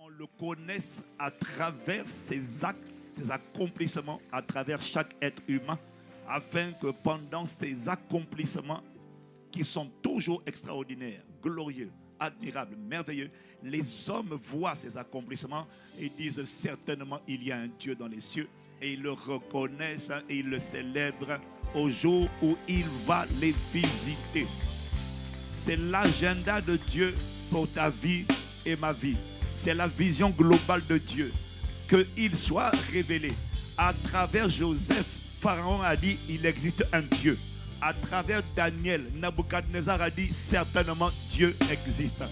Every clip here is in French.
on le connaisse à travers ses actes, ses accomplissements, à travers chaque être humain, afin que pendant ces accomplissements qui sont toujours extraordinaires, glorieux, admirables, merveilleux, les hommes voient ces accomplissements et disent certainement il y a un Dieu dans les cieux, et ils le reconnaissent et ils le célèbrent au jour où il va les visiter. C'est l'agenda de Dieu pour ta vie et ma vie. C'est la vision globale de Dieu. Qu'il soit révélé. À travers Joseph, Pharaon a dit il existe un Dieu. À travers Daniel, Nabuchodonosor a dit certainement Dieu existe.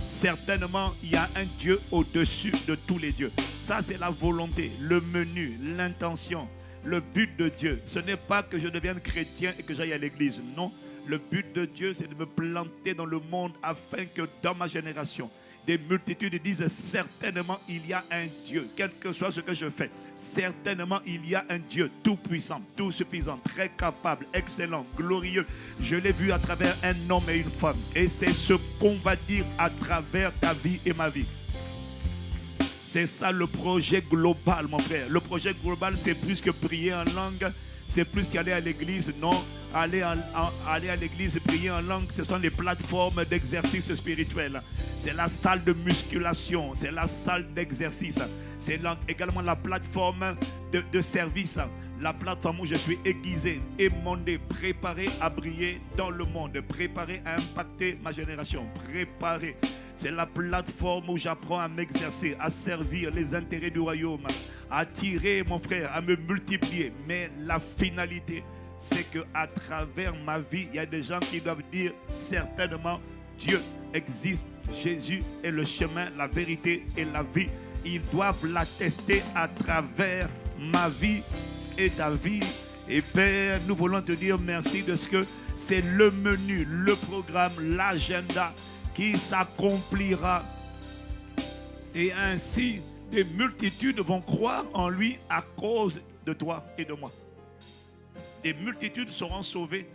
Certainement il y a un Dieu au-dessus de tous les dieux. Ça c'est la volonté, le menu, l'intention, le but de Dieu. Ce n'est pas que je devienne chrétien et que j'aille à l'église. Non, le but de Dieu c'est de me planter dans le monde afin que dans ma génération, des multitudes disent certainement il y a un Dieu, quel que soit ce que je fais. Certainement il y a un Dieu tout puissant, tout suffisant, très capable, excellent, glorieux. Je l'ai vu à travers un homme et une femme. Et c'est ce qu'on va dire à travers ta vie et ma vie. C'est ça le projet global, mon frère. Le projet global, c'est plus que prier en langue. C'est plus qu'aller à l'église. Non, aller à l'église et prier en langue, ce sont les plateformes d'exercice spirituel. C'est la salle de musculation. C'est la salle d'exercice. C'est également la plateforme de service. La plateforme où je suis aiguisé, émondé, préparé à briller dans le monde. Préparé à impacter ma génération. Préparé. C'est la plateforme où j'apprends à m'exercer, à servir les intérêts du royaume, à tirer, mon frère, à me multiplier. Mais la finalité, c'est qu'à travers ma vie, il y a des gens qui doivent dire certainement Dieu existe. Jésus est le chemin, la vérité et la vie. Ils doivent l'attester à travers ma vie et ta vie. Et Père, nous voulons te dire merci de ce que c'est le menu, le programme, l'agenda qui s'accomplira. Et ainsi, des multitudes vont croire en lui à cause de toi et de moi. Des multitudes seront sauvées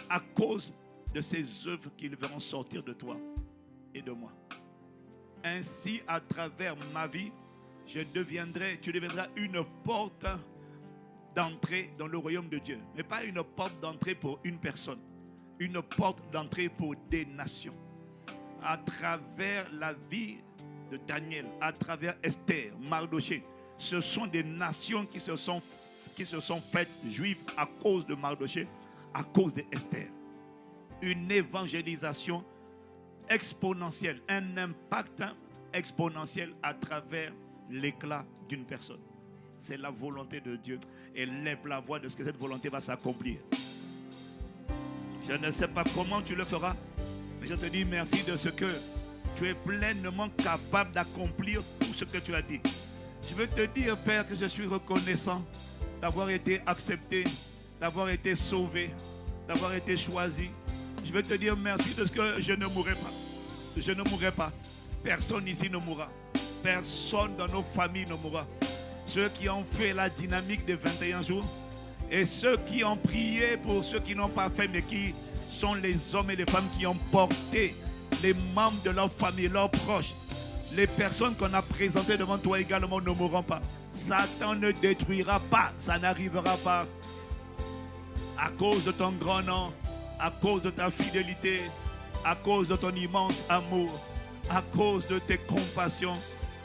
à cause de ces œuvres qu'ils verront sortir de toi et de moi. Ainsi, à travers ma vie, tu deviendras une porte d'entrée dans le royaume de Dieu. Mais pas une porte d'entrée pour une personne. Une porte d'entrée pour des nations. À travers la vie de Daniel, à travers Esther, Mardoché, ce sont des nations qui se sont faites juives à cause de Mardoché, à cause d'Esther. Une évangélisation exponentielle, un impact exponentiel à travers l'éclat d'une personne. C'est la volonté de Dieu. Et lève la voix de ce que cette volonté va s'accomplir. Je ne sais pas comment tu le feras, mais je te dis merci de ce que tu es pleinement capable d'accomplir tout ce que tu as dit. Je veux te dire, Père, que je suis reconnaissant d'avoir été accepté, d'avoir été sauvé, d'avoir été choisi. Je veux te dire merci de ce que je ne mourrai pas. Je ne mourrai pas. Personne ici ne mourra. Personne dans nos familles ne mourra. Ceux qui ont fait la dynamique des 21 jours et ceux qui ont prié pour ceux qui n'ont pas fait, mais qui sont les hommes et les femmes qui ont porté les membres de leur famille, leurs proches. Les personnes qu'on a présentées devant toi également ne mourront pas. Satan ne détruira pas, ça n'arrivera pas. À cause de ton grand nom, à cause de ta fidélité, à cause de ton immense amour, à cause de tes compassions,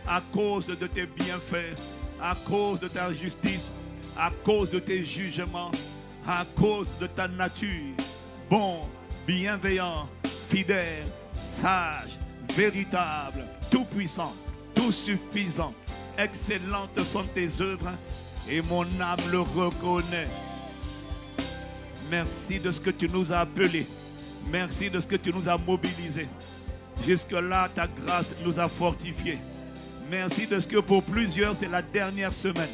à cause de tes bienfaits, à cause de ta justice, à cause de tes jugements, à cause de ta nature. Bon, bienveillant, fidèle, sage, véritable, tout-puissant, tout-suffisant. Excellentes sont tes œuvres et mon âme le reconnaît. Merci de ce que tu nous as appelés. Merci de ce que tu nous as mobilisés. Jusque-là, ta grâce nous a fortifiés. Merci de ce que pour plusieurs, c'est la dernière semaine.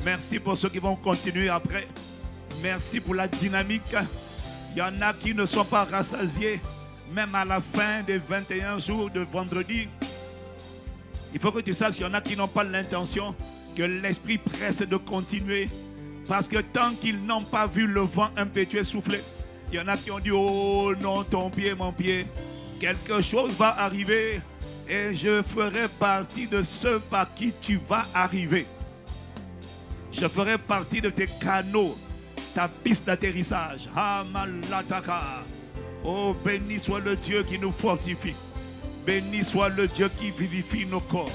Merci pour ceux qui vont continuer après. Merci pour la dynamique. Il y en a qui ne sont pas rassasiés, même à la fin des 21 jours de vendredi. Il faut que tu saches qu'il y en a qui n'ont pas l'intention, que l'esprit presse de continuer. Parce que tant qu'ils n'ont pas vu le vent impétueux souffler, il y en a qui ont dit, oh non, ton pied, mon pied, quelque chose va arriver. Et je ferai partie de ceux par qui tu vas arriver. Je ferai partie de tes canaux, ta piste d'atterrissage. Hamalataka. Oh, béni soit le Dieu qui nous fortifie. Béni soit le Dieu qui vivifie nos corps.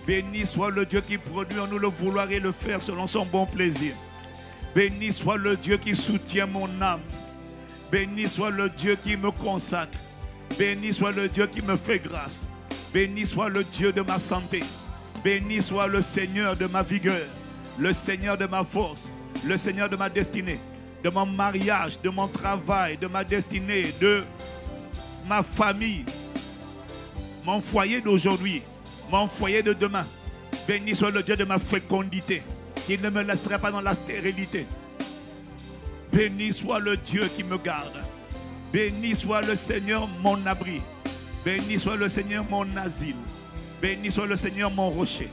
Béni soit le Dieu qui produit en nous le vouloir et le faire selon son bon plaisir. Béni soit le Dieu qui soutient mon âme. Béni soit le Dieu qui me consacre. Béni soit le Dieu qui me fait grâce. Béni soit le Dieu de ma santé. Béni soit le Seigneur de ma vigueur. Le Seigneur de ma force. Le Seigneur de ma destinée. De mon mariage, de mon travail, de ma destinée, de ma famille. Mon foyer d'aujourd'hui. Mon foyer de demain. Béni soit le Dieu de ma fécondité. Qui ne me laisserait pas dans la stérilité. Béni soit le Dieu qui me garde. Béni soit le Seigneur mon abri. Béni soit le Seigneur mon asile. Béni soit le Seigneur mon rocher.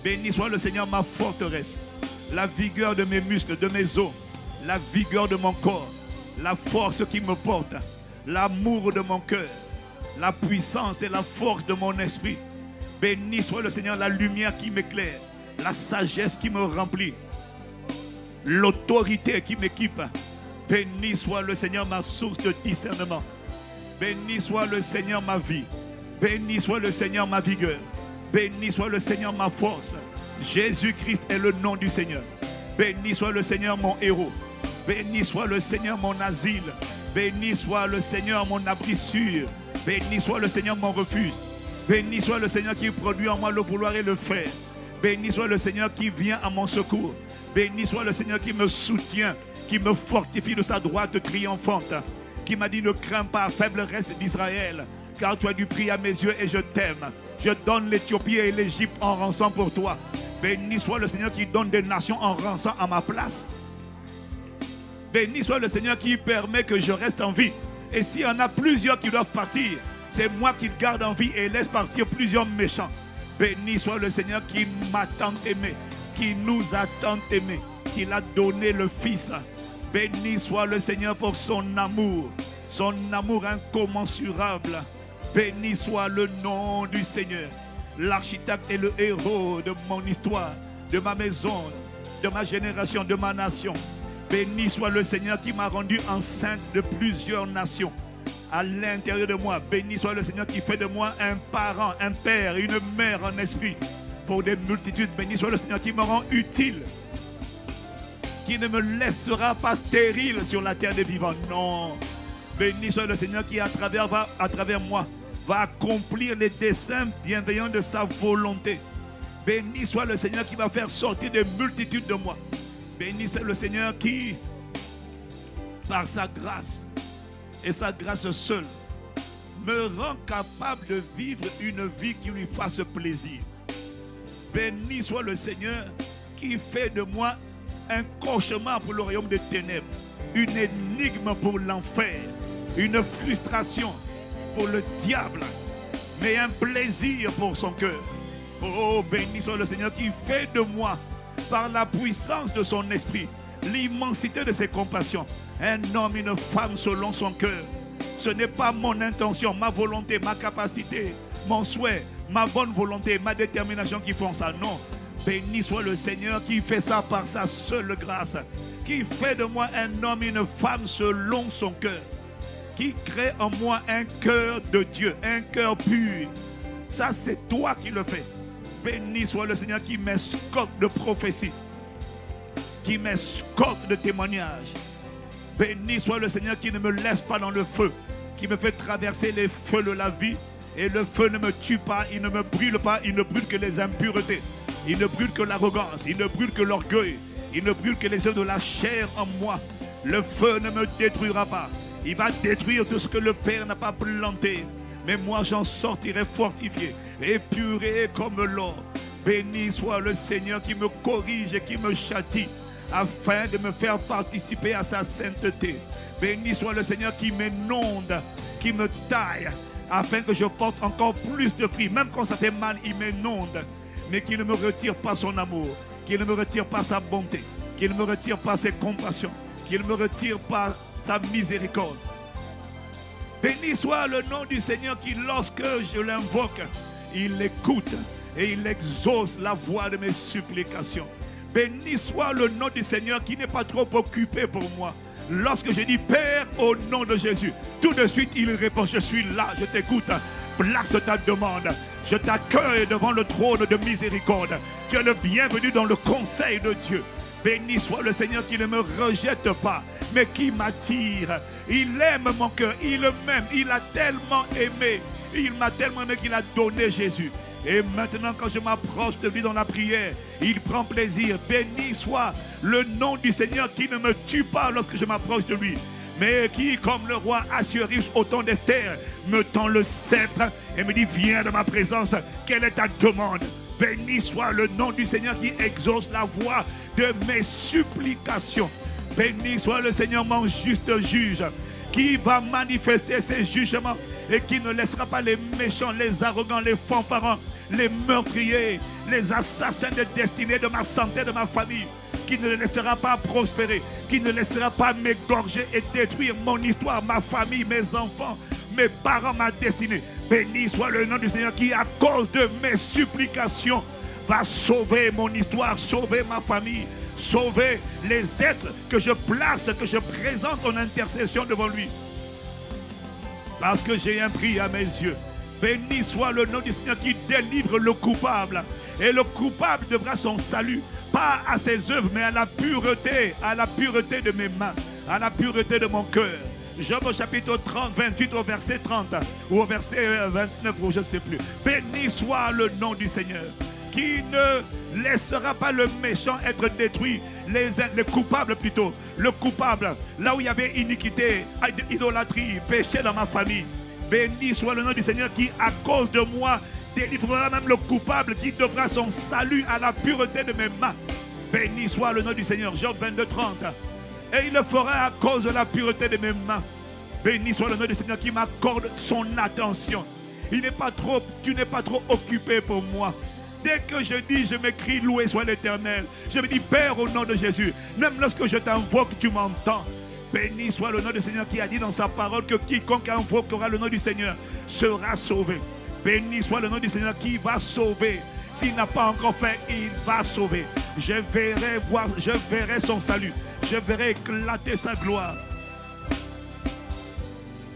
Béni soit le Seigneur ma forteresse. La vigueur de mes muscles, de mes os. La vigueur de mon corps. La force qui me porte. L'amour de mon cœur. La puissance et la force de mon esprit. Béni soit le Seigneur la lumière qui m'éclaire. La sagesse qui me remplit. L'autorité qui m'équipe. Béni soit le Seigneur ma source de discernement. Béni soit le Seigneur ma vie. Béni soit le Seigneur ma vigueur. Béni soit le Seigneur ma force. Jésus-Christ est le nom du Seigneur. Béni soit le Seigneur mon héros. Béni soit le Seigneur mon asile. Béni soit le Seigneur mon abri sûr. Béni soit le Seigneur mon refuge. Béni soit le Seigneur qui produit en moi le vouloir et le faire. Béni soit le Seigneur qui vient à mon secours. Béni soit le Seigneur qui me soutient, qui me fortifie de sa droite triomphante, qui m'a dit ne crains pas, faible reste d'Israël, car tu as du prix à mes yeux et je t'aime. Je donne l'Éthiopie et l'Égypte en rançon pour toi. Béni soit le Seigneur qui donne des nations en rançon à ma place. Béni soit le Seigneur qui permet que je reste en vie. Et s'il y en a plusieurs qui doivent partir, c'est moi qui garde en vie et laisse partir plusieurs méchants. Béni soit le Seigneur qui m'a tant aimé, qui nous a tant aimé, qui l'a donné le Fils. Béni soit le Seigneur pour son amour incommensurable. Béni soit le nom du Seigneur, l'architecte et le héros de mon histoire, de ma maison, de ma génération, de ma nation. Béni soit le Seigneur qui m'a rendu enceinte de plusieurs nations à l'intérieur de moi. Béni soit le Seigneur qui fait de moi un parent, un père, une mère en esprit pour des multitudes. Béni soit le Seigneur qui me rend utile, qui ne me laissera pas stérile sur la terre des vivants. Non. Béni soit le Seigneur qui à travers moi va accomplir les desseins bienveillants de sa volonté. Béni soit le Seigneur qui va faire sortir des multitudes de moi. Béni soit le Seigneur qui, par sa grâce et sa grâce seule, me rend capable de vivre une vie qui lui fasse plaisir. Béni soit le Seigneur qui fait de moi un cauchemar pour le royaume des ténèbres, une énigme pour l'enfer, une frustration pour le diable, mais un plaisir pour son cœur. Oh, béni soit le Seigneur qui fait de moi, par la puissance de son esprit, l'immensité de ses compassions, un homme, une femme selon son cœur. Ce n'est pas mon intention, ma volonté, ma capacité, mon souhait, ma bonne volonté, ma détermination qui font ça. Non. Béni soit le Seigneur qui fait ça par sa seule grâce, qui fait de moi un homme, une femme selon son cœur, qui crée en moi un cœur de Dieu, un cœur pur. Ça, c'est toi qui le fais. Béni soit le Seigneur qui m'escorte de prophétie, qui m'escorte de témoignage. Béni soit le Seigneur qui ne me laisse pas dans le feu, qui me fait traverser les feux de la vie. Et le feu ne me tue pas, il ne me brûle pas, il ne brûle que les impuretés. Il ne brûle que l'arrogance, il ne brûle que l'orgueil, il ne brûle que les œuvres de la chair en moi. Le feu ne me détruira pas. Il va détruire tout ce que le Père n'a pas planté. Mais moi j'en sortirai fortifié, épuré comme l'or. Béni soit le Seigneur qui me corrige et qui me châtie, afin de me faire participer à sa sainteté. Béni soit le Seigneur qui m'inonde, qui me taille, afin que je porte encore plus de fruits. Même quand ça fait mal, il m'inonde, mais qu'il ne me retire pas son amour, qu'il ne me retire pas sa bonté, qu'il ne me retire pas ses compassions, qu'il ne me retire pas sa miséricorde. Béni soit le nom du Seigneur qui, lorsque je l'invoque, il écoute et il exauce la voix de mes supplications. Béni soit le nom du Seigneur qui n'est pas trop occupé pour moi. Lorsque je dis Père au nom de Jésus, tout de suite il répond, je suis là, je t'écoute. Place ta demande. Je t'accueille devant le trône de miséricorde. Tu es le bienvenu dans le conseil de Dieu. Béni soit le Seigneur qui ne me rejette pas, mais qui m'attire. Il aime mon cœur, il m'aime, il a tellement aimé. Il m'a tellement aimé qu'il a donné Jésus. Et maintenant, quand je m'approche de lui dans la prière, il prend plaisir. Béni soit le nom du Seigneur qui ne me tue pas lorsque je m'approche de lui, mais qui, comme le roi Assuérus au temps d'Esther, me tend le sceptre et me dit, viens de ma présence, quelle est ta demande? Béni soit le nom du Seigneur qui exauce la voix de mes supplications. Béni soit le Seigneur, mon juste juge, qui va manifester ses jugements et qui ne laissera pas les méchants, les arrogants, les fanfarons, les meurtriers, les assassins de destinée de ma santé, de ma famille, qui ne laissera pas prospérer, qui ne laissera pas m'égorger et détruire mon histoire, ma famille, mes enfants, mes parents, ma destinée. Béni soit le nom du Seigneur qui, à cause de mes supplications, va sauver mon histoire, sauver ma famille, sauver les êtres que je place, que je présente en intercession devant lui. Parce que j'ai un prix à mes yeux. Béni soit le nom du Seigneur qui délivre le coupable. Et le coupable devra son salut, pas à ses œuvres, mais à la pureté de mes mains, à la pureté de mon cœur. Job au chapitre 30, 28 au verset 30, ou au verset 29, ou je ne sais plus. Béni soit le nom du Seigneur, qui ne laissera pas le méchant être détruit, les coupables plutôt. Le coupable, là où il y avait iniquité, idolâtrie, péché dans ma famille. Béni soit le nom du Seigneur qui, à cause de moi, délivrera même le coupable qui devra son salut à la pureté de mes mains. Béni soit le nom du Seigneur. Job 22, 30. Et il le fera à cause de la pureté de mes mains. Béni soit le nom du Seigneur qui m'accorde son attention. Tu n'es pas trop occupé pour moi. Dès que je dis, je m'écris, loué soit l'Éternel. Je me dis, Père, au nom de Jésus. Même lorsque je t'invoque, tu m'entends. Béni soit le nom du Seigneur qui a dit dans sa parole que quiconque invoquera le nom du Seigneur sera sauvé. Béni soit le nom du Seigneur qui va sauver. S'il n'a pas encore fait, il va sauver. Je verrai son salut. Je verrai éclater sa gloire.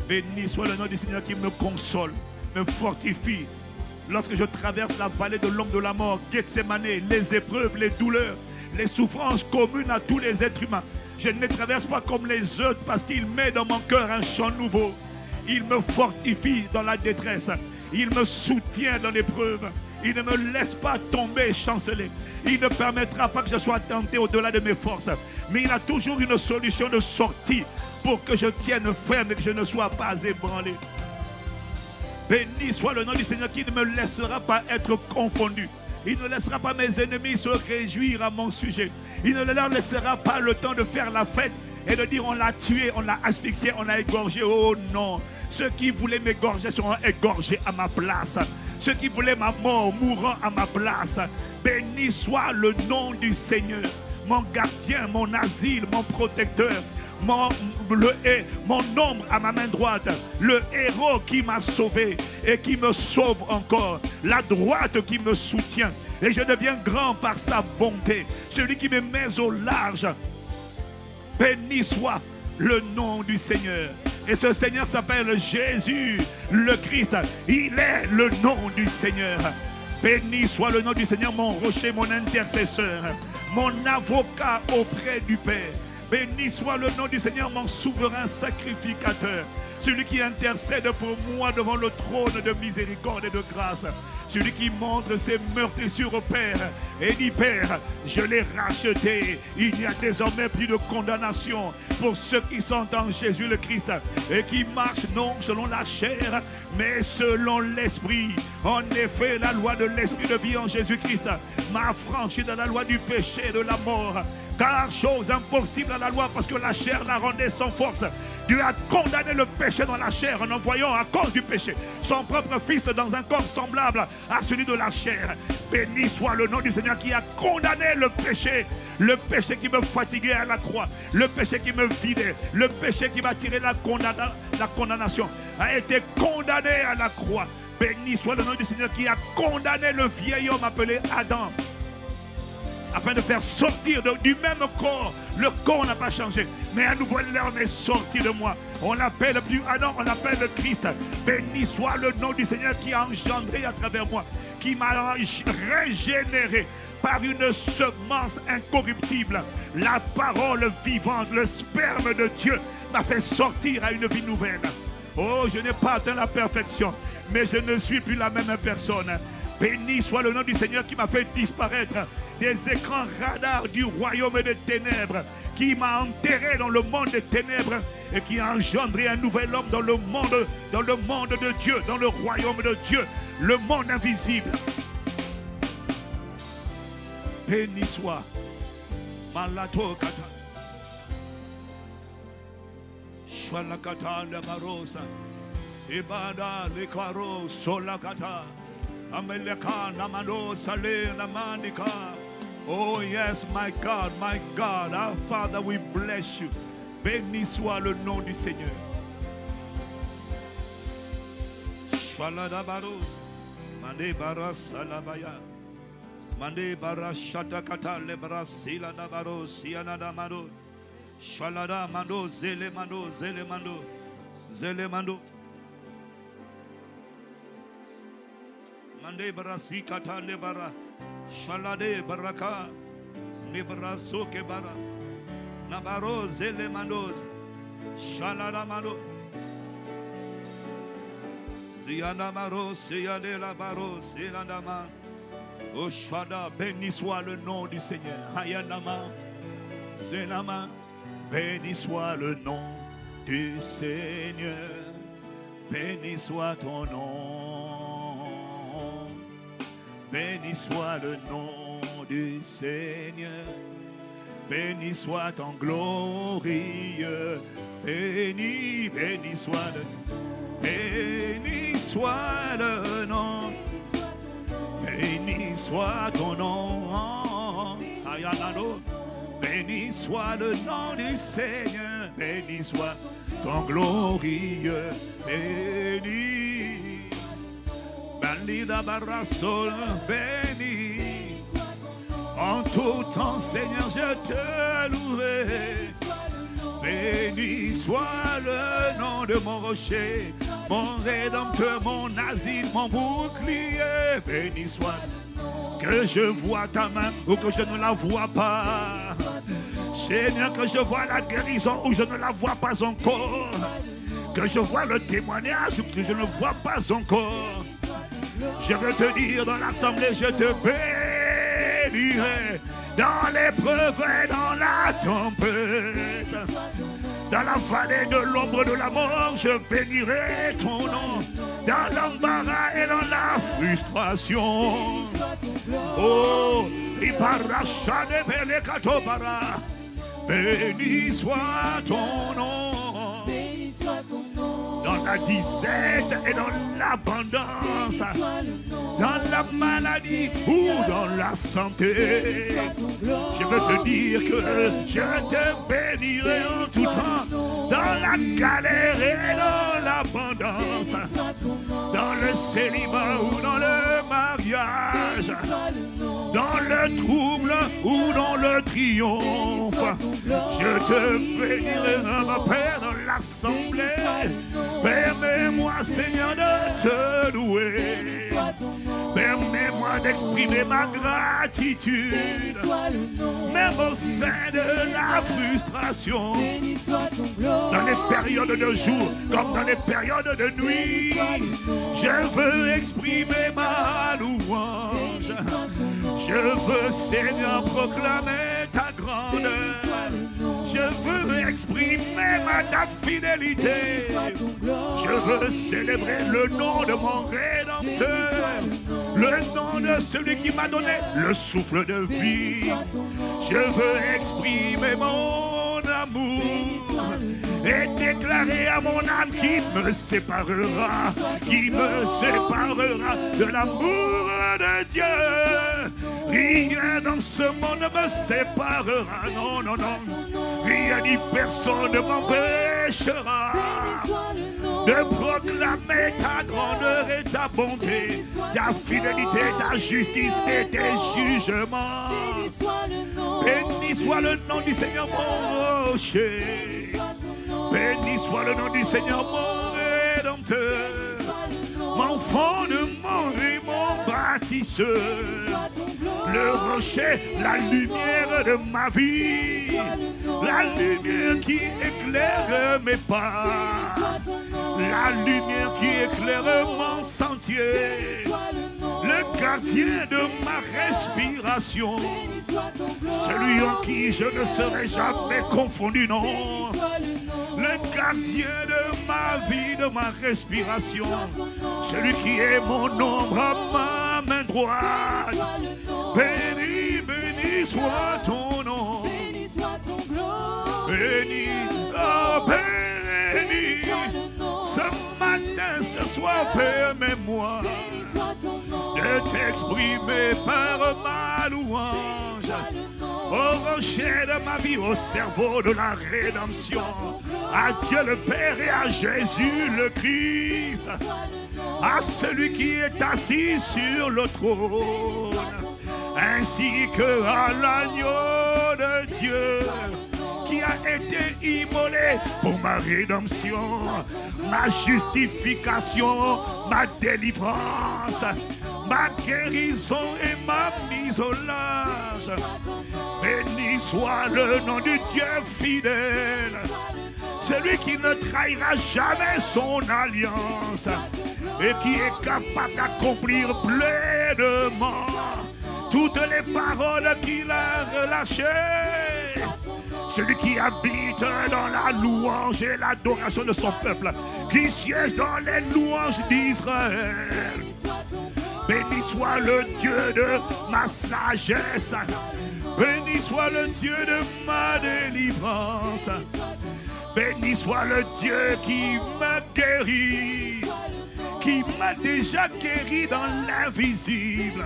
Béni soit le nom du Seigneur qui me console, me fortifie. Lorsque je traverse la vallée de l'ombre de la mort, Gethsemane, les épreuves, les douleurs, les souffrances communes à tous les êtres humains, je ne les traverse pas comme les autres parce qu'il met dans mon cœur un chant nouveau. Il me fortifie dans la détresse. Il me soutient dans l'épreuve. Il ne me laisse pas tomber et chanceler. Il ne permettra pas que je sois tenté au-delà de mes forces. Mais il a toujours une solution de sortie pour que je tienne ferme et que je ne sois pas ébranlé. Béni soit le nom du Seigneur qui ne me laissera pas être confondu. Il ne laissera pas mes ennemis se réjouir à mon sujet. Il ne leur laissera pas le temps de faire la fête et de dire on l'a tué, on l'a asphyxié, on l'a égorgé. Oh non, ceux qui voulaient m'égorger seront égorgés à ma place. Ceux qui voulaient ma mort mourront à ma place. Béni soit le nom du Seigneur, mon gardien, mon asile, mon protecteur. Mon ombre à ma main droite, le héros qui m'a sauvé et qui me sauve encore, la droite qui me soutient et je deviens grand par sa bonté, celui qui me met au large. Béni soit le nom du Seigneur. Et ce Seigneur s'appelle Jésus le Christ. Il est le nom du Seigneur. Béni soit le nom du Seigneur, mon rocher, mon intercesseur, mon avocat auprès du Père. Béni soit le nom du Seigneur, mon souverain sacrificateur. Celui qui intercède pour moi devant le trône de miséricorde et de grâce. Celui qui montre ses meurtrissures au Père et dit, Père, je l'ai racheté. Il n'y a désormais plus de condamnation pour ceux qui sont en Jésus le Christ et qui marchent non selon la chair, mais selon l'Esprit. En effet, la loi de l'Esprit de vie en Jésus-Christ m'a affranchi de la loi du péché et de la mort. Car chose impossible à la loi, parce que la chair la rendait sans force. Dieu a condamné le péché dans la chair en envoyant à cause du péché son propre fils dans un corps semblable à celui de la chair. Béni soit le nom du Seigneur qui a condamné le péché qui me fatiguait à la croix, le péché qui me vidait, le péché qui m'a tiré la condamnation. a été condamné à la croix. Béni soit le nom du Seigneur qui a condamné le vieil homme appelé Adam, afin de faire sortir du même corps. Le corps n'a pas changé, mais à nouveau l'homme est sorti de moi. On l'appelle plus Adam, on l'appelle le Christ. Béni soit le nom du Seigneur qui a engendré à travers moi, qui m'a régénéré par une semence incorruptible. La parole vivante, le sperme de Dieu m'a fait sortir à une vie nouvelle. Oh, je n'ai pas atteint la perfection, mais je ne suis plus la même personne. Béni soit le nom du Seigneur qui m'a fait disparaître des écrans radars du royaume des ténèbres, qui m'a enterré dans le monde des ténèbres et qui a engendré un nouvel homme dans le monde de Dieu, dans le royaume de Dieu, le monde invisible. Béni soit Malato Kata Shalakata de Barosa Ibada Lekaro Solakata Ameleka Namano Sale Namanika. Oh yes, my God, our Father, we bless you. Béni soit le nom du Seigneur. Shalada Baros Mande Baras Salabaya Mande Baras Shatakata Lebras Silada Baros Sianada Mado Shalada Mando Zele Mando Zele Mando Zele Mando Mande Barasi Kata Lebara Shalade Baraka Nebraso Kebara Nabaro Zele Mandos Shalada Mando Ziana Maro Siade la Baro Siladama. Oh Shada, béni soit le nom du Seigneur. Hayanama Zenama. Béni soit le nom du Seigneur. Béni soit ton nom. Béni soit le nom du Seigneur. Béni soit ton glorieux. Béni, béni soit le nom. Béni soit le nom. Béni soit ton nom. Ayanano. Béni soit le nom du Seigneur. Béni soit ton glorieux. Béni. Bandida Barasol. Béni. En tout temps, Seigneur, je te louerai. Béni soit le nom de mon rocher, mon rédempteur, mon asile, mon bouclier. Béni soit que je vois ta main ou que je ne la vois pas. Seigneur, que je vois la guérison ou je ne la vois pas encore. Que je vois le témoignage ou que je ne vois pas encore. Je veux te dire dans l'assemblée, je te bénirai. Dans l'épreuve et dans la tempête, dans la vallée de l'ombre de la mort, je bénirai ton nom. Dans l'embarras et dans la frustration. Oh, béni soit ton nom. Dans la disette et dans l'abondance, dans la maladie ou dans la santé, je veux te dire que je te bénirai en tout temps, dans la galère et dans l'abondance, dans le célibat ou dans le mariage, dans le trouble ou dans le triomphe. Je te bénirai, ma Père, dans l'assemblée. Permets-moi, Seigneur, de te louer. Permets-moi d'exprimer ma gratitude, même au sein de la frustration, dans les périodes de jour comme dans les périodes de nuit. Je veux exprimer ma louange. Je veux, Seigneur, proclamer ta grandeur. Je veux exprimer ta fidélité. Je veux célébrer le nom de mon Rédempteur, le nom de celui qui m'a donné le souffle de vie. Je veux exprimer mon amour et déclarer à mon âme qui me séparera de l'amour de Dieu. Rien dans ce monde ne me séparera, non, non, non. Rien ni personne ne m'empêchera de proclamer ta grandeur et ta bonté, ta fidélité, ta justice et tes jugements. Béni soit le nom du Seigneur mon rocher. Béni soit le nom du Seigneur mon rédempteur, mon fondement et mon bâtisseur, le rocher, la lumière de ma vie, la lumière qui éclaire mes pas, la lumière qui éclaire mon sentier, le gardien de ma respiration, celui en qui je ne serai jamais confondu, non. Le gardien de ma vie, de ma respiration, celui qui est mon ombre à ma main droite. Béni, béni soit ton nom. Béni, oh béni. Ce matin, ce soir, permets-moi de t'exprimer par ma louange. Au rocher de ma vie, au cerveau de la rédemption, à Dieu le Père et à Jésus le Christ, à celui qui est assis sur le trône, ainsi que à l'agneau de Dieu qui a été immolé pour ma rédemption, ma justification, ma délivrance, ma guérison et ma mise au large. Béni soit le nom du Dieu fidèle, celui qui ne trahira jamais son alliance et qui est capable d'accomplir pleinement toutes les paroles qu'il a relâchées. Celui qui habite dans la louange et l'adoration de son peuple, qui siège dans les louanges d'Israël. Béni soit le Dieu de ma sagesse. Béni soit le Dieu de ma délivrance. Béni soit le Dieu qui m'a guéri, qui m'a déjà guéri dans l'invisible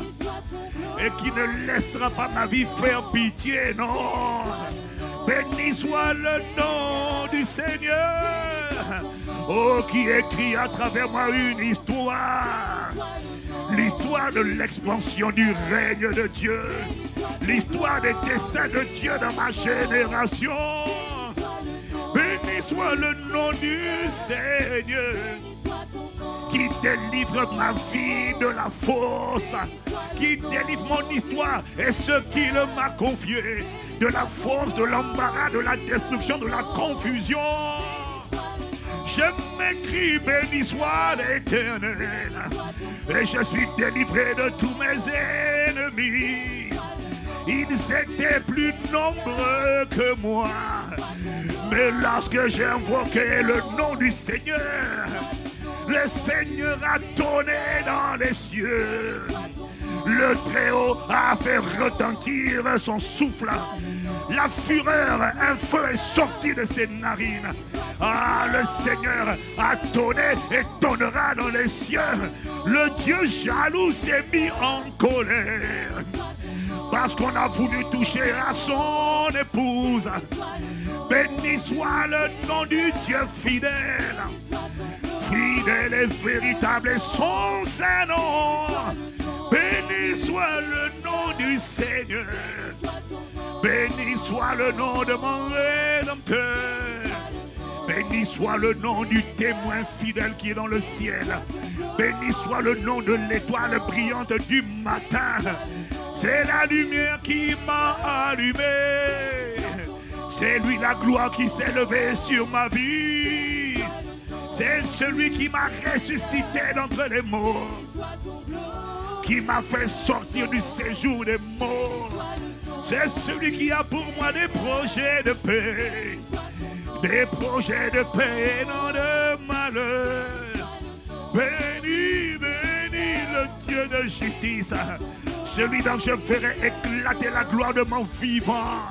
et qui ne laissera pas ma vie faire pitié, non. Béni soit le nom du Seigneur, oh, qui écrit à travers moi une histoire. L'histoire de l'expansion du règne de Dieu, l'histoire des desseins de Dieu dans ma génération. Béni soit le nom du Seigneur, qui délivre ma vie de la fosse, qui délivre mon histoire et ce qu'il m'a confié, de la force, de l'embarras, de la destruction, de la confusion. Je m'écris, béni soit l'Éternel, et je suis délivré de tous mes ennemis. Ils étaient plus nombreux que moi, mais lorsque j'ai invoqué le nom du Seigneur, le Seigneur a donné dans les cieux. Le Très-Haut a fait retentir son souffle. La fureur, un feu est sorti de ses narines. Ah, le Seigneur a donné et donnera dans les cieux. Le Dieu jaloux s'est mis en colère parce qu'on a voulu toucher à son épouse. Béni soit le nom du Dieu fidèle. Fidèle et véritable est son saint nom. Béni soit le nom du Seigneur. Béni soit le nom de mon Rédempteur. Béni soit le nom du témoin fidèle qui est dans le ciel. Béni soit le nom de l'étoile brillante du matin. C'est la lumière qui m'a allumé. C'est lui la gloire qui s'est levée sur ma vie. C'est celui qui m'a ressuscité d'entre les morts, qui m'a fait sortir du séjour des morts. C'est celui qui a pour moi des projets de paix, des projets de paix et non de malheur. Béni, béni le Dieu de justice, celui dont je ferai éclater la gloire de mon vivant,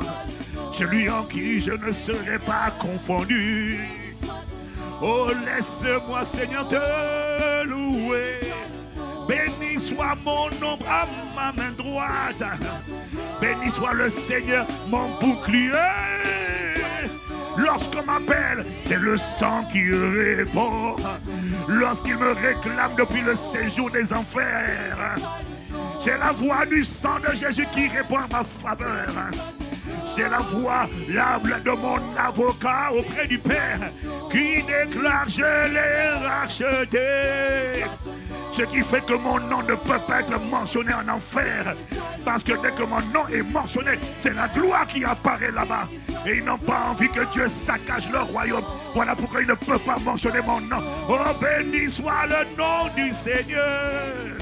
celui en qui je ne serai pas confondu. Oh, laisse-moi, Seigneur, te louer. Béni soit mon ombre à ma main droite. Béni soit le Seigneur, mon bouclier. Lorsqu'on m'appelle, c'est le sang qui répond. Lorsqu'il me réclame depuis le séjour des enfers, c'est la voix du sang de Jésus qui répond à ma faveur. C'est la voix l'âme de mon avocat auprès du Père qui déclare: je l'ai racheté. Ce qui fait que mon nom ne peut pas être mentionné en enfer. Parce que dès que mon nom est mentionné, c'est la gloire qui apparaît là-bas. Et ils n'ont pas envie que Dieu saccage leur royaume. Voilà pourquoi ils ne peuvent pas mentionner mon nom. Oh, béni soit le nom du Seigneur.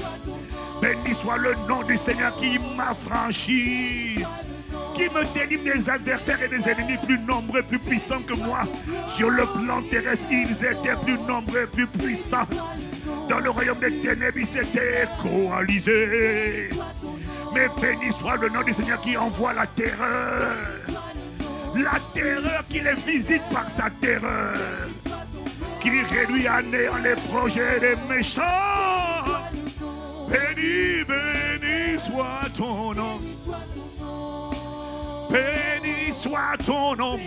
Béni soit le nom du Seigneur qui m'a franchi, qui me délivre des adversaires et des ennemis plus nombreux, plus puissants que moi. Sur le plan terrestre, ils étaient plus nombreux, plus puissants. Dans le royaume des ténèbres, ils s'étaient coalisés. Mais béni soit le nom du Seigneur qui envoie la terreur. La terreur qui les visite par sa terreur, qui réduit à néant les projets des méchants. Béni, béni soit ton nom. Béni soit ton nom.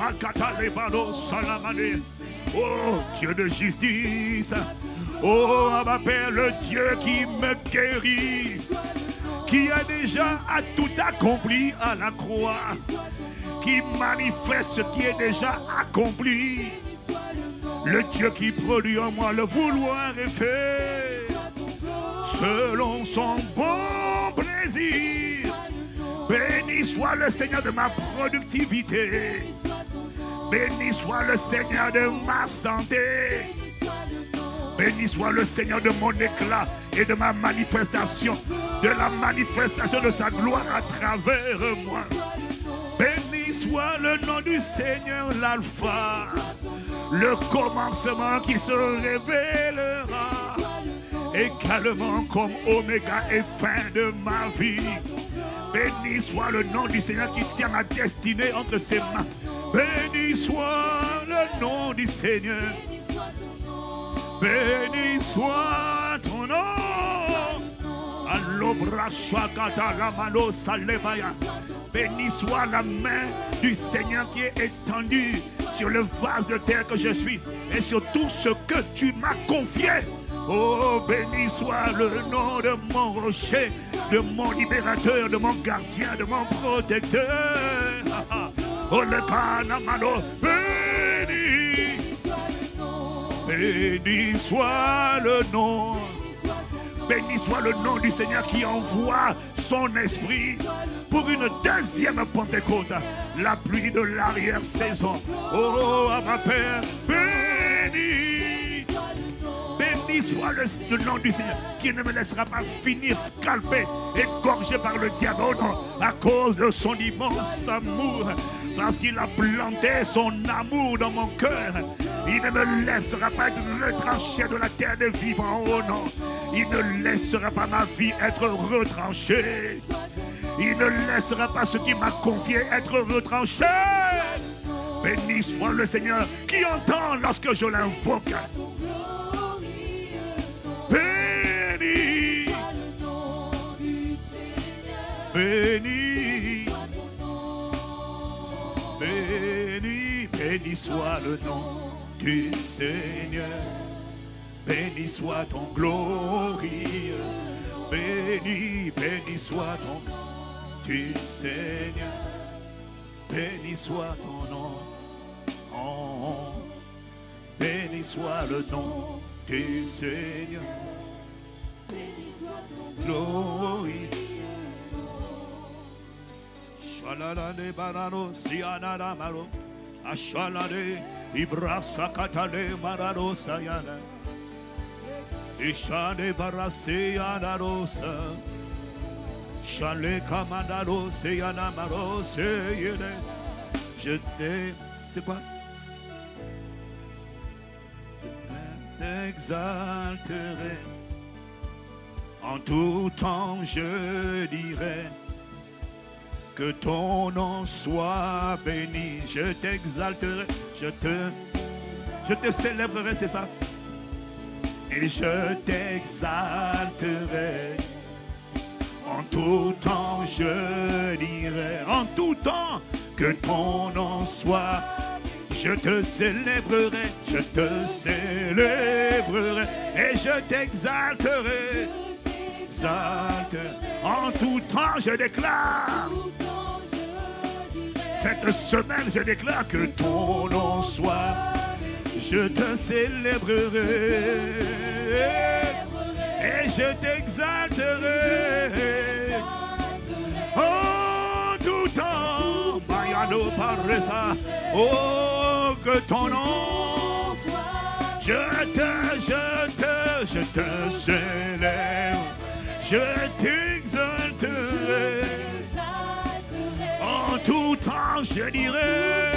Oh, Dieu de justice. Oh, ma Père, le Dieu qui me guérit, qui a déjà tout accompli à la croix, qui manifeste ce qui est déjà accompli. Le Dieu qui produit en moi le vouloir et fait selon son bon plaisir. Béni soit le Seigneur de ma productivité. Béni soit le Seigneur de ma santé. Béni soit le Seigneur de mon éclat et de ma manifestation, de la manifestation de sa gloire à travers moi. Béni soit le nom du Seigneur, l'alpha, le commencement qui se révélera également comme oméga et fin de ma vie. Béni soit le nom du Seigneur qui tient ma destinée entre ses mains. Béni soit le nom du Seigneur. Béni soit ton nom. Béni soit la main du Seigneur qui est étendue sur le vase de terre que je suis et sur tout ce que tu m'as confié. Oh, béni soit le nom de mon rocher, de mon libérateur, de mon gardien, de mon protecteur. Oh, le canamano, béni. Béni soit le nom. Béni soit le nom du Seigneur qui envoie son esprit pour une deuxième Pentecôte, la pluie de l'arrière-saison. Oh, à ma Père, béni. Béni soit le nom du Seigneur qui ne me laissera pas finir scalpé, égorgé par le diable. Oh non, à cause de son immense amour, parce qu'il a planté son amour dans mon cœur. Il ne me laissera pas être retranché de la terre des vivants. Oh non, il ne laissera pas ma vie être retranchée. Il ne laissera pas ce qui m'a confié être retranché. Béni soit le Seigneur qui entend lorsque je l'invoque. Béni, béni, béni, béni soit le nom du Seigneur. Béni soit ton glorieux. Béni, béni soit ton nom du Seigneur. Béni soit ton nom. Oh, béni soit le nom du Seigneur. Béni soit ton glorieux. Shalala barano siana maro. Ashalade ibrasa katale marano sayana. Ishane barase yana rosa. Shale kamandaro seyana maro seyene. Je t'aime. C'est quoi? Je t'exalterai. En tout temps je dirai que ton nom soit béni. Je t'exalterai. Je te célébrerai, c'est ça? Et je t'exalterai. En tout temps je dirai, en tout temps, que ton nom soit. Je te célébrerai, je te célébrerai et je t'exalterai. En tout temps, je déclare. Cette semaine, je déclare que ton nom soit. Je te célébrerai et je t'exalterai. En tout temps, Bayano Paresa. Oh, que ton nom, je te célèbre, je t'exalterai. En tout temps, je dirai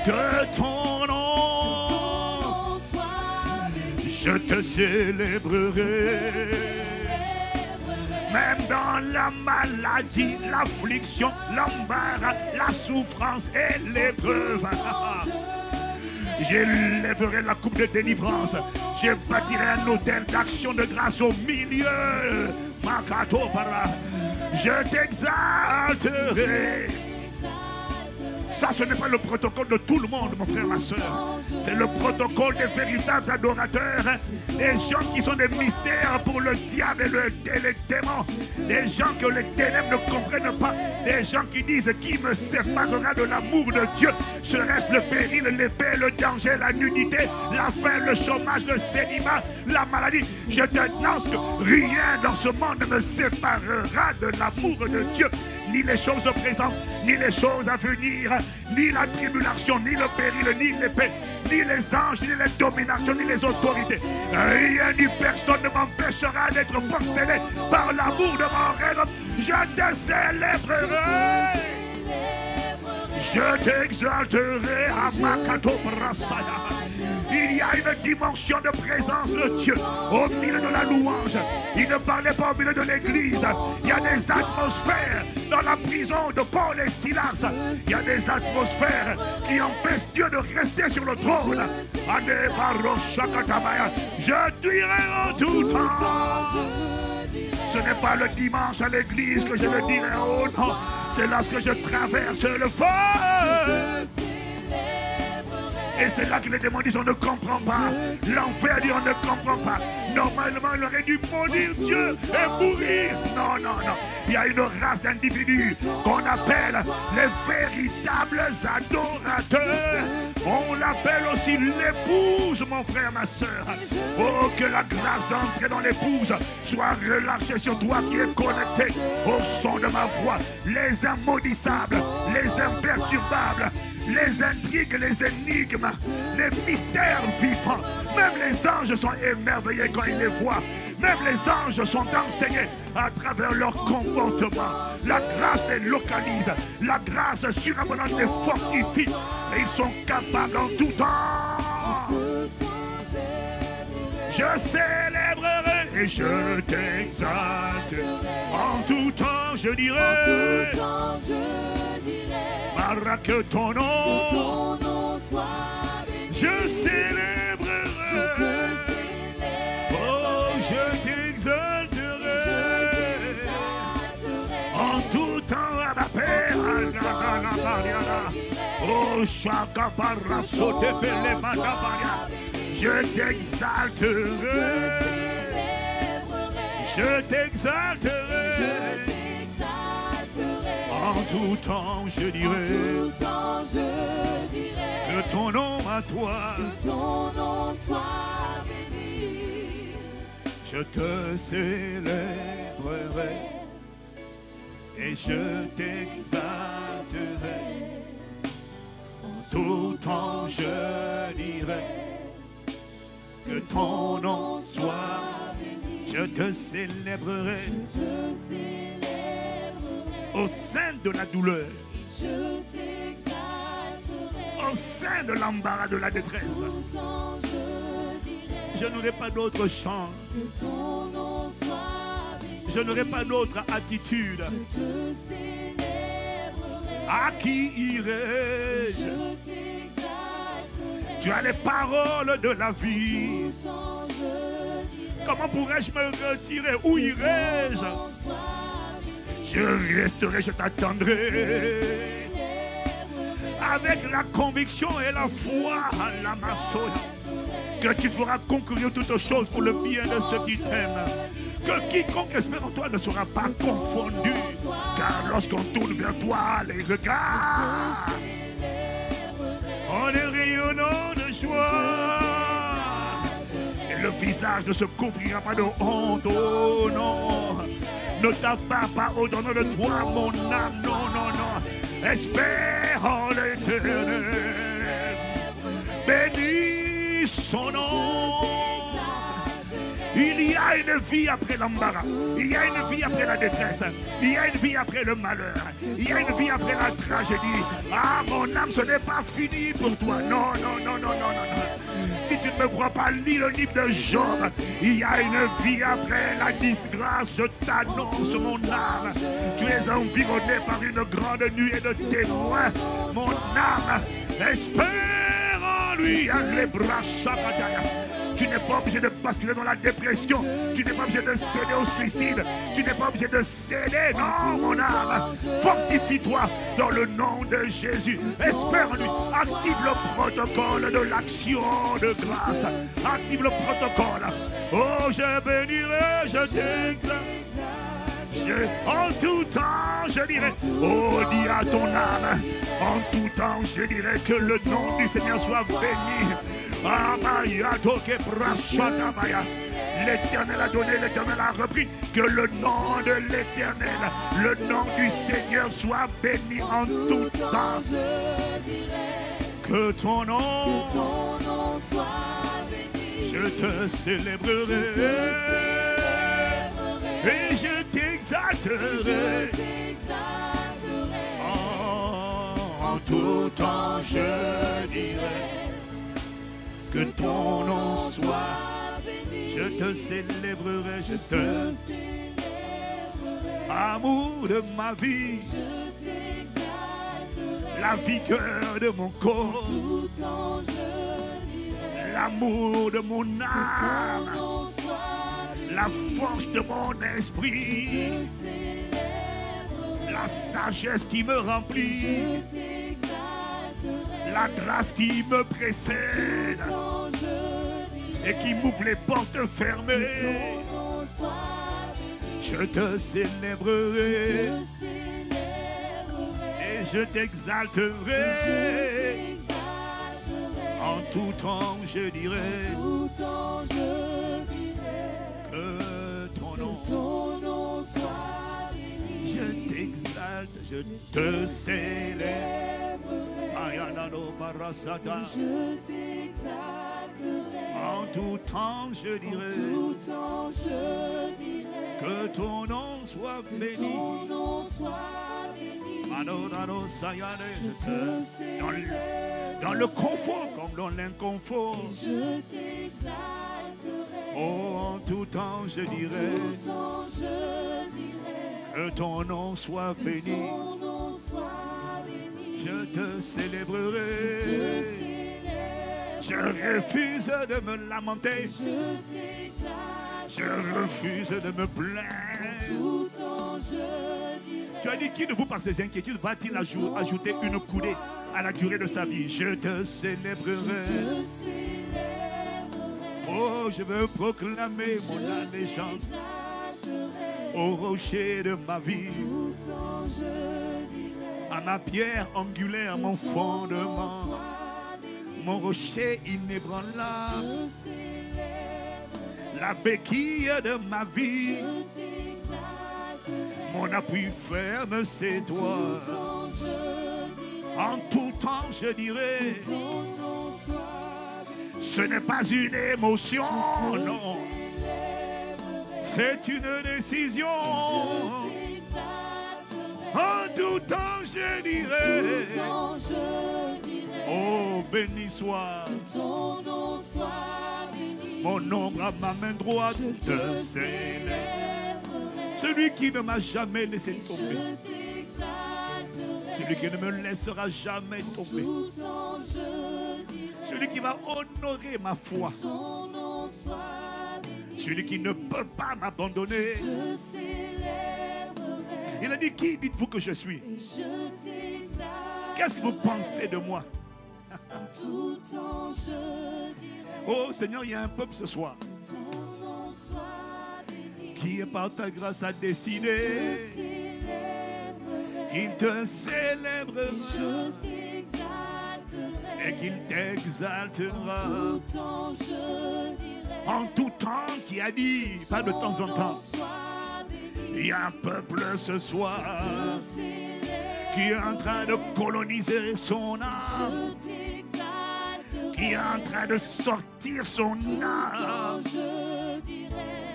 que ton nom, je te célébrerai. Même dans la maladie, l'affliction, l'embarras, la souffrance et l'épreuve, j'élèverai la coupe de délivrance. Je bâtirai un autel d'action de grâce au milieu. Je t'exalterai. Ça, ce n'est pas le protocole de tout le monde, mon frère, ma soeur. C'est le protocole des véritables adorateurs. Des gens qui sont des mystères pour le diable et les démons. Des gens que les ténèbres ne comprennent pas. Des gens qui disent qui me séparera de l'amour de Dieu. Serait-ce le péril, l'épée, le danger, la nudité, la faim, le chômage, le célibat, la maladie. Je t'annonce que rien dans ce monde ne me séparera de l'amour de Dieu. Ni les choses présentes, ni les choses à venir, ni la tribulation, ni le péril, ni l'épée, ni les anges, ni les dominations, ni les autorités. Rien ni personne ne m'empêchera d'être possédé par l'amour de mon rêve. Je te célébrerai. Je t'exalterai à Makato Brasaya. Il y a une dimension de présence de Dieu au milieu de la louange. Il ne parlait pas au milieu de l'église. Il y a des atmosphères dans la prison de Paul et Silas. Il y a des atmosphères qui empêchent Dieu de rester sur le trône. Je dirai en tout temps. Ce n'est pas le dimanche à l'église que je le dirai. Oh non, c'est lorsque je traverse le feu. Et c'est là que les démons disent on ne comprend pas. L'enfer dit on ne comprend pas. Normalement il aurait dû maudire Dieu et mourir. Non, non, non. Il y a une race d'individus qu'on appelle les véritables adorateurs. On l'appelle aussi l'épouse, mon frère, ma soeur. Oh, que la grâce d'entrer dans l'épouse soit relâchée sur toi qui es connecté au son de ma voix. Les immaudissables, les imperturbables, les intrigues, les énigmes, les mystères vivants. Même les anges sont émerveillés quand ils les voient. Même les anges sont enseignés à travers leur comportement. La grâce les localise. La grâce surabondante les fortifie. Et ils sont capables en tout temps. Je célébrerai et je t'exalte. En tout temps je dirai. Que ton nom soit béni. Je célébrerai. Oh, je t'exalterai. En tout temps à ma paix. Oh, chaka barra sauter les madabaria. Je t'exalterai. Je t'exalterai. En tout temps je dirai que ton nom à toi, je te célébrerai et je t'exalterai. En tout temps je dirai que ton nom soit béni. Je te célébrerai. Au sein de la douleur, au sein de l'embarras, de la détresse, je n'aurai pas d'autre chant, je n'aurai pas d'autre attitude. À qui irai-je? Tu as les paroles de la vie. Comment pourrais-je me retirer? Où irai-je? Je resterai, je t'attendrai. avec la conviction et la foi à la maçon, que tu feras concourir toutes choses pour le bien de ceux qui t'aiment. Que quiconque espère en toi ne sera pas confondu, car lorsqu'on tourne vers toi les regards, on est rayonnant de joie. Et le visage ne se couvrira pas de honte, oh non. Ne t'abats pas au-dedans de toi, mon âme, non, non, non. Espère en l'Éternel. Bénis son nom. Il y a une vie après l'embarras. Il y a une vie après la détresse. Il y a une vie après le malheur. Il y a une vie après la tragédie. Ah, mon âme, ce n'est pas fini pour toi. Non, non, non, non, non, non. Si tu ne me crois pas, lis le livre de Job. Il y a une vie après la disgrâce. Je t'annonce, mon âme. Tu es environné par une grande nuée de témoins. Mon âme, espère en lui. Les bras chakataya. Tu n'es pas obligé de basculer dans la dépression. Tu n'es pas obligé de céder au suicide. Tu n'es pas obligé de céder. Non, mon âme. Fortifie-toi dans le nom de Jésus. Espère en lui. Active le protocole de l'action de grâce. Active le protocole. Oh, je bénirai, je t'exalte. En tout temps, je dirai, oh, dis à ton âme, en tout temps, je dirai que le nom du Seigneur soit béni. L'Éternel a donné, l'Éternel a repris. Que le nom de l'Éternel, le nom du Seigneur soit béni en tout temps. Que ton nom soit béni. Je te célébrerai. Et je t'exalterai. En tout temps, je dirai que ton nom soit béni. Je te célébrerai, je te amour de ma vie, la vigueur de mon corps, l'amour de mon âme, la force de mon esprit, la sagesse qui me remplit, la grâce qui me précède et qui m'ouvre les portes fermées. Je te célébrerai et je t'exalterai. En tout temps, je dirai que ton nom soit béni. Je t'exalte, je te célèbre. Je t'exalterai. En tout temps, je dirai que ton nom soit béni. Dans le confort comme dans l'inconfort. Je t'exalterai. Oh, en tout temps, je dirai que ton nom soit béni. Je te célébrerai. Je refuse de me lamenter. Je refuse de me plaindre. Tu as dit, qui de vous par ses inquiétudes va-t-il ajouter une coudée à la durée de sa vie? Je te célébrerai. Oh, je veux proclamer mon allégeance au rocher de ma vie, à ma pierre angulaire, mon fondement, mon rocher inébranlable, la béquille de ma vie, mon appui ferme, c'est toi. En tout temps, je dirai, ce n'est pas une émotion, non, c'est une décision. En tout temps, je dirai, oh, béni soit mon ombre à ma main droite, je célèbre. Celui qui ne m'a jamais laissé tomber, celui qui ne me laissera jamais tomber, celui qui va honorer ma foi, celui qui ne peut pas m'abandonner. Il a dit, qui dites-vous que je suis? Qu'est-ce que vous pensez de moi? Oh Seigneur, il y a un peuple ce soir qui est par ta grâce à destiné, qu'il te célébrera et qu'il t'exaltera en tout temps, qui a dit, pas de temps en temps. Il y a un peuple ce soir qui est en train de coloniser son âme, qui est en train de sortir son âme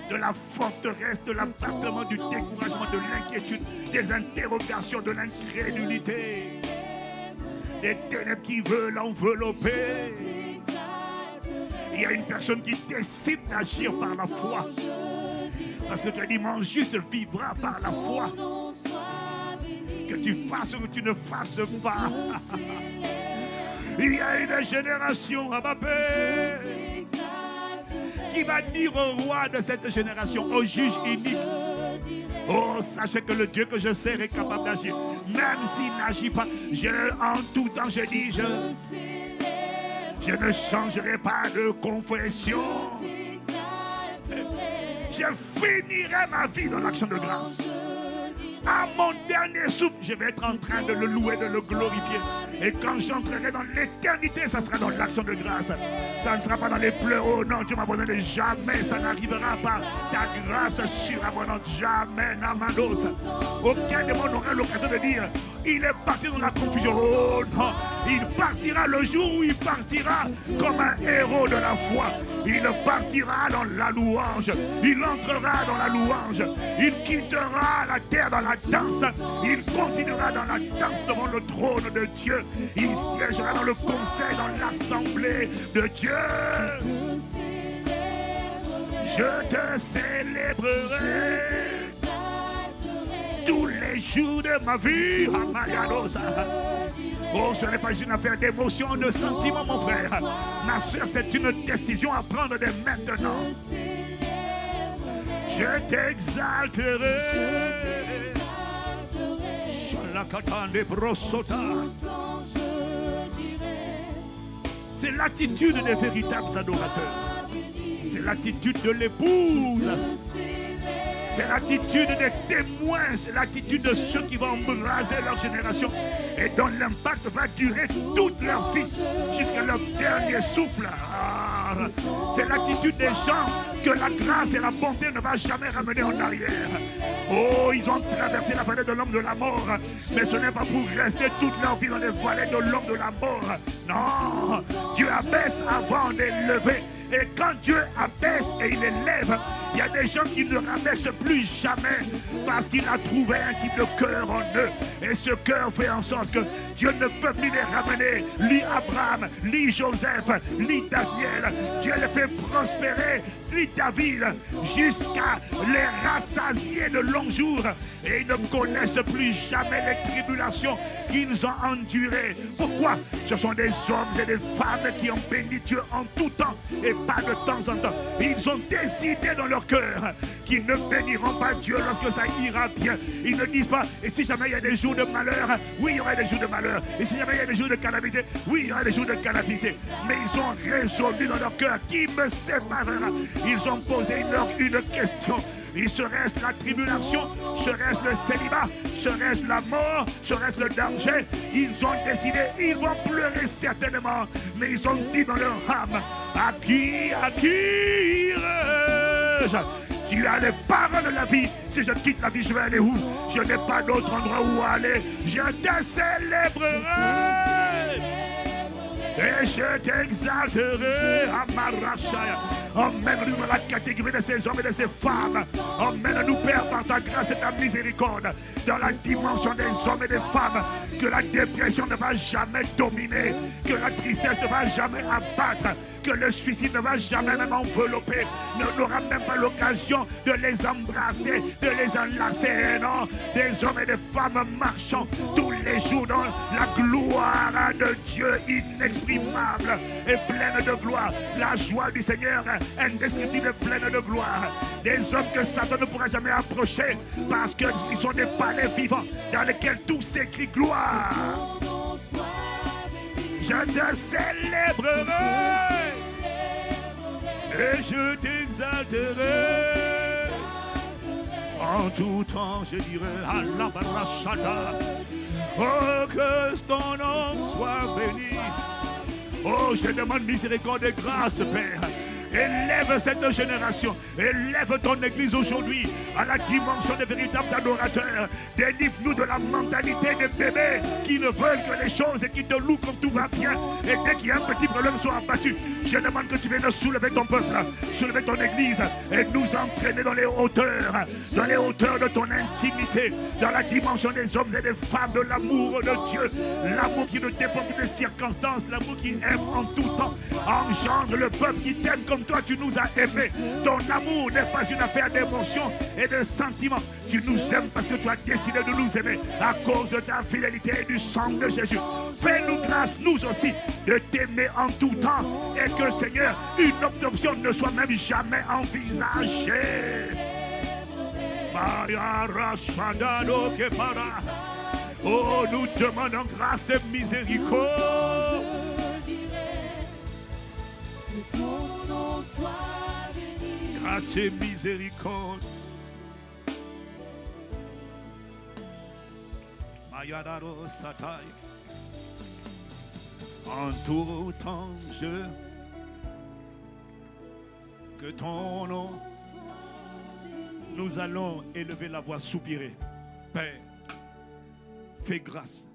de la forteresse, de l'appartement, du découragement, de l'inquiétude, des interrogations, de l'incrédulité, des ténèbres qui veulent l'envelopper. Il y a une personne qui décide d'agir par la foi. Parce que tu as dit, mon juste vivra par la foi. Que tu fasses ou que tu ne fasses pas. Il y a une génération, Abapé, qui va dire au roi de cette génération, au juge unique: oh, sachez que le Dieu que je sers est capable d'agir. Même s'il n'agit pas, en tout temps je dis, je ne changerai pas de confession. Je finirai ma vie dans l'action de grâce. À mon dernier souffle, je vais être en train de le louer, de le glorifier. Et quand j'entrerai dans l'éternité, ça sera dans l'action de grâce. Ça ne sera pas dans les pleurs. Oh non, Dieu m'a abandonné. Jamais, ça n'arrivera pas. Ta grâce surabondante, jamais, Namanos. Aucun démon n'aura l'occasion de dire: il est parti dans la confusion. Oh non, il partira le jour où il partira comme un héros de la foi. Il partira dans la louange. Il entrera dans la louange. Il quittera la terre dans la danse. Il continuera dans la danse devant le trône de Dieu. Il siégera dans le conseil, dans l'assemblée de Dieu. Je te célébrerai tous les jours de ma vie. Oh, ce n'est pas une affaire d'émotion, de sentiment, mon frère. Ma soeur, c'est une décision à prendre dès maintenant. Je t'exalterai. C'est l'attitude des véritables adorateurs. C'est l'attitude de l'épouse. C'est l'attitude des témoins, c'est l'attitude de ceux qui vont embraser leur génération et dont l'impact va durer toute leur vie jusqu'à leur dernier souffle. C'est l'attitude des gens que la grâce et la bonté ne va jamais ramener en arrière. Oh, ils ont traversé la vallée de l'homme de la mort, mais ce n'est pas pour rester toute leur vie dans les vallées de l'homme de la mort. Non, Dieu abaisse avant d'élever. Et quand Dieu abaisse et il élève, il y a des gens qui ne rabaissent plus jamais parce qu'il a trouvé un type de cœur en eux. Et ce cœur fait en sorte que Dieu ne peut plus les ramener. Ni Abraham, ni Joseph, ni Daniel. Dieu les fait prospérer, ni David, jusqu'à les rassasier de longs jours. Et ils ne connaissent plus jamais les tribulations qu'ils ont endurées. Pourquoi? Ce sont des hommes et des femmes qui ont béni Dieu en tout temps et pas de temps en temps. Ils ont décidé dans leur cœur qu'ils ne béniront pas Dieu lorsque ça ira bien. Ils ne disent pas: et si jamais il y a des jours de malheur, oui, il y aura des jours de malheur. Et si jamais il y a des jours de calamité, oui, il y aura des jours de calamité. Mais ils ont résolu dans leur cœur: qui me séparera? Ils ont posé une question. Il serait-ce la tribulation? Serait-ce le célibat? Serait-ce la mort? Serait-ce le danger? Ils ont décidé, ils vont pleurer certainement, mais ils ont dit dans leur âme: à qui irai-je? Tu as les paroles de la vie. Si je quitte la vie, je vais aller où? Je n'ai pas d'autre endroit où aller. Je te célébrerai. Et je t'exalterai. Amarachaya. Emmène-nous dans la catégorie de ces hommes et de ces femmes. Emmène-nous, Père, par ta grâce et ta miséricorde, dans la dimension des hommes et des femmes. Que la dépression ne va jamais dominer, que la tristesse ne va jamais abattre, que le suicide ne va jamais même envelopper. On n'aura même pas l'occasion de les embrasser, de les enlacer. Non, des hommes et des femmes marchant tous les jours dans la gloire de Dieu inexprimable et pleine de gloire. La joie du Seigneur indescriptible et pleine de gloire. Des hommes que Satan ne pourra jamais approcher parce qu'ils sont des palais vivants dans lesquels tout s'écrit gloire. Je te célébrerai et je t'exalterai. En tout temps, je dirai Allah Barashada. Oh, que ton nom soit béni. Oh, je demande miséricorde et grâce, Père. Élève cette génération, élève ton église aujourd'hui à la dimension des véritables adorateurs. Délivre-nous de la mentalité des bébés qui ne veulent que les choses et qui te louent quand tout va bien. Et dès qu'il y a un petit problème, soit abattu. Je demande que tu viennes soulever ton peuple, soulever ton église et nous entraîner dans les hauteurs de ton intimité, dans la dimension des hommes et des femmes, de l'amour de Dieu, l'amour qui ne dépend plus des circonstances, l'amour qui aime en tout temps. Engendre le peuple qui t'aime comme toi tu nous as aimés. Ton amour n'est pas une affaire d'émotion et de sentiments. Tu nous aimes parce que tu as décidé de nous aimer à cause de ta fidélité et du sang de Jésus. Fais-nous grâce, nous aussi, de t'aimer en tout temps et que, Seigneur, une autre option ne soit même jamais envisagée. Oh, nous demandons grâce et miséricorde. Grâce et miséricorde. Mayadaro Satai. En tout temps, que ton nom, nous allons élever la voix, soupirer. Père, fais grâce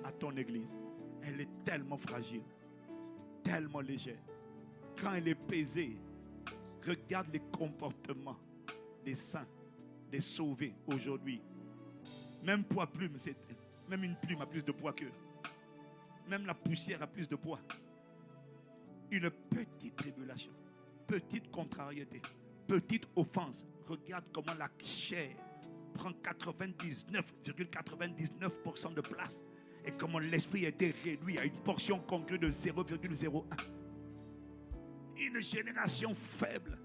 à ton église. Elle est tellement fragile, tellement légère. Quand elle est pesée, regarde les comportements des saints, des sauvés aujourd'hui. Même poids plume, même une plume a plus de poids qu'eux. Même la poussière a plus de poids. Une petite tribulation, petite contrariété, petite offense. Regarde comment la chair prend 99,99% de place. Et comment l'esprit a été réduit à une portion congrue de 0,01. Une génération faible,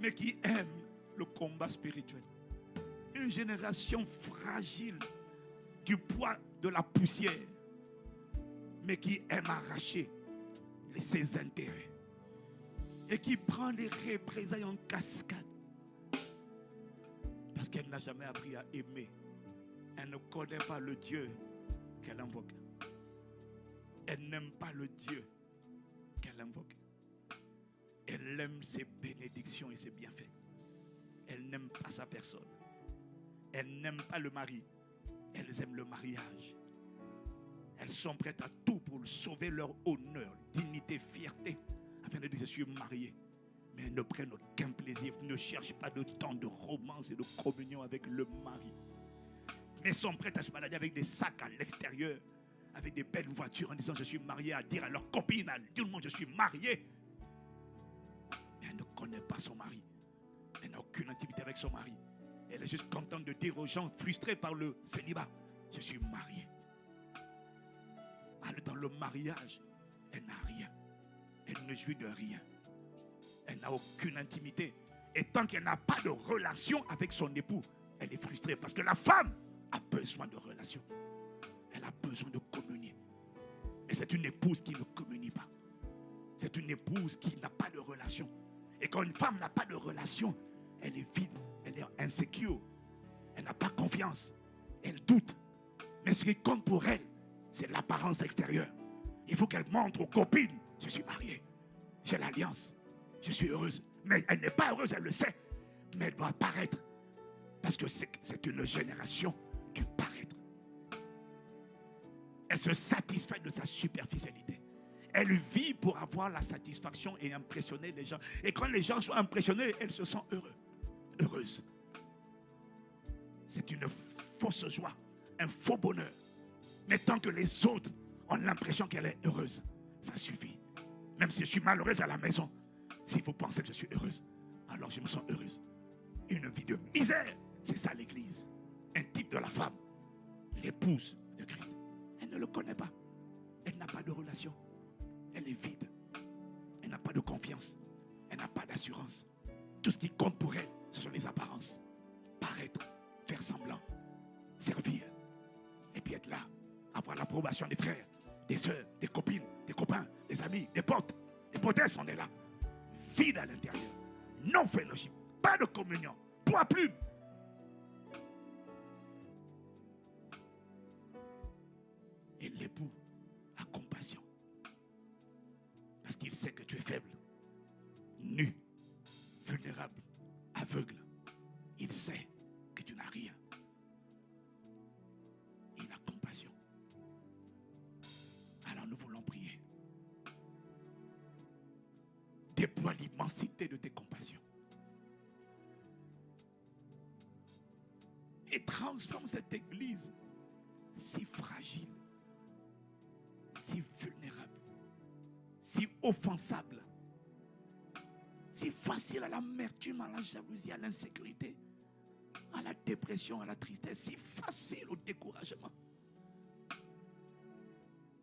mais qui aime le combat spirituel. Une génération fragile, du poids de la poussière, mais qui aime arracher ses intérêts. Et qui prend des représailles en cascade. Parce qu'elle n'a jamais appris à aimer. Elle ne connaît pas le Dieu qu'elle invoque. Elle n'aime pas le Dieu qu'elle invoque. Elle aime ses bénédictions et ses bienfaits. Elle n'aime pas sa personne. Elle n'aime pas le mari. Elles aiment le mariage. Elles sont prêtes à tout pour sauver leur honneur, dignité, fierté, afin de dire je suis marié. Mais elles ne prennent aucun plaisir, ne cherchent pas de temps de romance et de communion avec le mari. Mais sont prêtes à se balader avec des sacs à l'extérieur, avec des belles voitures en disant je suis marié, à dire à leurs copines, à tout le monde je suis marié. Mais elle ne connaît pas son mari. Elle n'a aucune intimité avec son mari. Elle est juste contente de dire aux gens frustrés par le célibat, je suis marié. Alors dans le mariage, elle n'a rien. Elle ne jouit de rien. Elle n'a aucune intimité. Et tant qu'elle n'a pas de relation avec son époux, elle est frustrée. Parce que la femme a besoin de relation. Elle a besoin de communier. Et c'est une épouse qui ne communie pas. C'est une épouse qui n'a pas de relation. Et quand une femme n'a pas de relation, elle est vide, elle est insécure. Elle n'a pas confiance. Elle doute. Mais ce qui compte pour elle, c'est l'apparence extérieure. Il faut qu'elle montre aux copines, je suis mariée, j'ai l'alliance, je suis heureuse. Mais elle n'est pas heureuse, elle le sait. Mais elle doit paraître. Parce que c'est une génération du paraître. Elle se satisfait de sa superficialité. Elle vit pour avoir la satisfaction et impressionner les gens. Et quand les gens sont impressionnés, elle se sent heureuse. C'est une fausse joie, un faux bonheur. Mais tant que les autres ont l'impression qu'elle est heureuse, ça suffit. Même si je suis malheureuse à la maison, si vous pensez que je suis heureuse, alors je me sens heureuse. Une vie de misère, c'est ça l'église. Un type de la femme, l'épouse de Christ. Elle ne le connaît pas. Elle n'a pas de relation. Elle est vide. Elle n'a pas de confiance. Elle n'a pas d'assurance. Tout ce qui compte pour elle, ce sont les apparences. Paraître, faire semblant, servir, et puis être là, avoir l'approbation des frères, des soeurs, des copines, des copains, des amis, des potes, des potesses, on est là. Vide à l'intérieur. Non fellowship. Pas de communion. Poids plume. Et l'époux a compassion. Parce qu'il sait que tu es faible, nu, vulnérable, aveugle. Il sait que tu n'as rien. Il a compassion. Alors nous voulons prier. Déploie l'immensité de tes compassions. Et transforme cette église si fragile, si vulnérable, si offensable, si facile à l'amertume, à la jalousie, à l'insécurité, à la dépression, à la tristesse, si facile au découragement.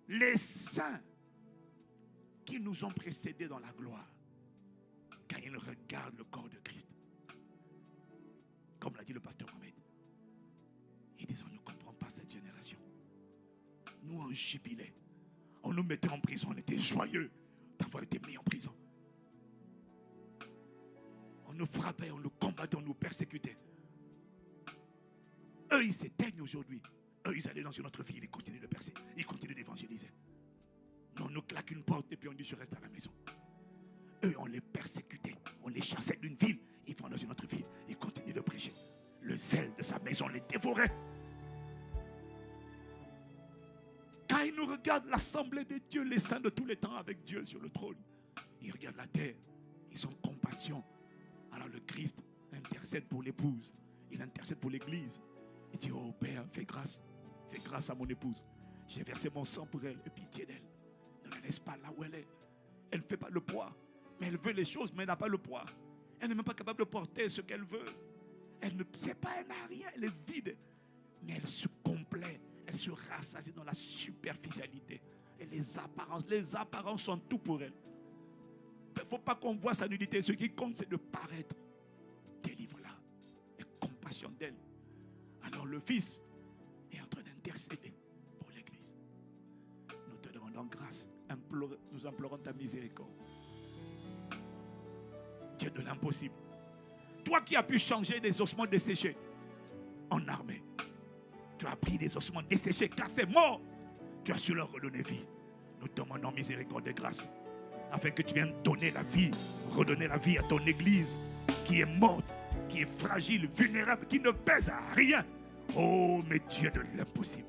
Les saints qui nous ont précédés dans la gloire, quand ils regardent le corps de Christ, comme l'a dit le pasteur Mohamed, ils disent: on ne comprend pas cette génération. Nous, on jubilait. On nous mettait en prison. On était joyeux d'avoir été mis en prison. On nous frappait, on nous combattait, on nous persécutait. Eux, ils s'éteignent aujourd'hui. Eux, ils allaient dans une autre vie. Ils continuent de percer. Ils continuent d'évangéliser. Nous, on nous claque une porte et puis on dit: je reste à la maison. Eux, on les persécutait. On les chassait d'une ville. Ils vont dans une autre ville. Ils continuent de prêcher. Le zèle de sa maison les dévorait. Quand ils nous regardent, l'assemblée de Dieu, les saints de tous les temps avec Dieu sur le trône, ils regardent la terre, ils ont compassion. Alors le Christ intercède pour l'épouse, il intercède pour l'église. Il dit: oh Père, fais grâce à mon épouse. J'ai versé mon sang pour elle, aie pitié d'elle. Ne la laisse pas là où elle est. Elle ne fait pas le poids, mais elle veut les choses, mais elle n'a pas le poids. Elle n'est même pas capable de porter ce qu'elle veut. Elle ne sait pas, elle n'a rien, elle est vide. Mais elle se complaît. Elle se rassasie dans la superficialité. Et les apparences sont tout pour elle. Il ne faut pas qu'on voit sa nudité. Ce qui compte, c'est de paraître. Délivre-la. Et compassion d'elle. Alors le Fils est en train d'intercéder pour l'Église. Nous te demandons grâce. Nous implorons ta miséricorde. Dieu de l'impossible. Toi qui as pu changer des ossements desséchés en armée. Tu as pris des ossements desséchés car c'est mort. Tu as su leur redonner vie. Nous te demandons miséricorde et grâce afin que tu viennes donner la vie, redonner la vie à ton église qui est morte, qui est fragile, vulnérable, qui ne pèse à rien. Oh, mais Dieu de l'impossible.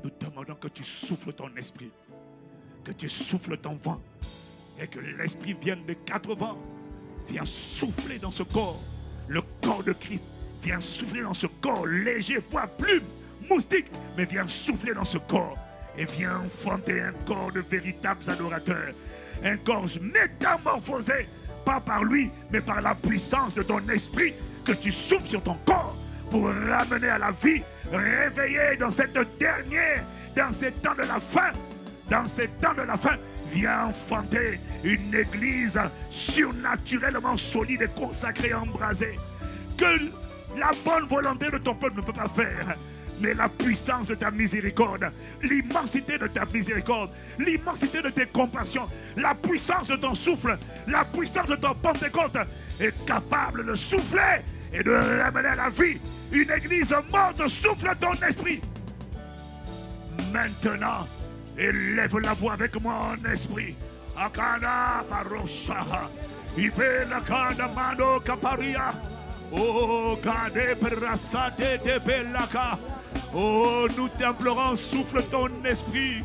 Nous te demandons que tu souffles ton esprit, que tu souffles ton vent et que l'esprit vienne de 4 vents. Viens souffler dans ce corps, le corps de Christ. Viens souffler dans ce corps léger, poids, plume, moustique, mais viens souffler dans ce corps et viens enfanter un corps de véritables adorateurs. Un corps métamorphosé, pas par lui, mais par la puissance de ton esprit que tu souffles sur ton corps pour ramener à la vie, réveiller dans cette dernière, dans ces temps de la fin, viens enfanter une église surnaturellement solide et consacrée, embrasée. Que la bonne volonté de ton peuple ne peut pas faire, mais la puissance de ta miséricorde, l'immensité de ta miséricorde, l'immensité de tes compassions, la puissance de ton souffle, la puissance de ton Pentecôte est capable de souffler et de ramener à la vie une église morte. Souffle ton esprit. Maintenant, élève la voix avec moi en esprit. Akana Barosha, Ibela Kada Mano Kaparia. Oh, Kade Prasate de Belaka. Oh, nous t'implorons, souffle ton esprit.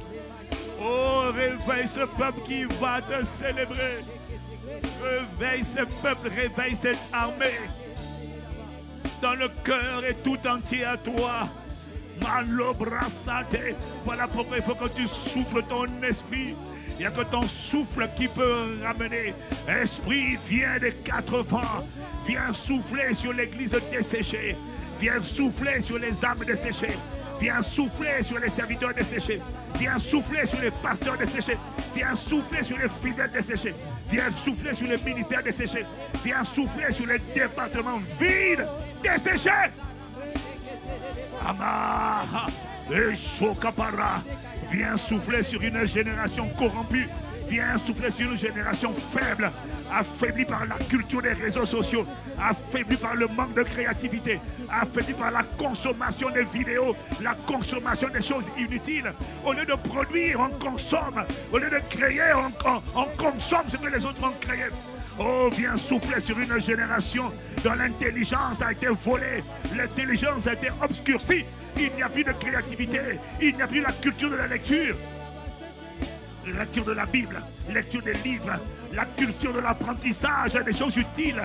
Oh, réveille ce peuple qui va te célébrer. Réveille ce peuple, réveille cette armée. Dans le cœur et tout entier à toi. Malo Brasate. Voilà pourquoi il faut que tu souffles ton esprit. Il n'y a que ton souffle qui peut ramener. Esprit, viens des 4 vents. Viens souffler sur l'église desséchée. Viens souffler sur les âmes desséchées. Viens souffler sur les serviteurs desséchés. Viens souffler sur les pasteurs desséchés. Viens souffler sur les fidèles desséchés. Viens souffler sur les ministères desséchés. Viens souffler sur les départements vides desséchés. Ama, Et Chokapara, viens souffler sur une génération corrompue. Viens souffler sur une génération faible, affaiblie par la culture des réseaux sociaux, affaiblie par le manque de créativité, affaiblie par la consommation des vidéos, la consommation des choses inutiles. Au lieu de produire, on consomme. Au lieu de créer, on consomme ce que les autres ont créé. Oh, viens souffler sur une génération dont l'intelligence a été volée, l'intelligence a été obscurcie. Il n'y a plus de créativité, il n'y a plus la culture de la lecture. Lecture de la Bible, lecture des livres, la culture de l'apprentissage des choses utiles.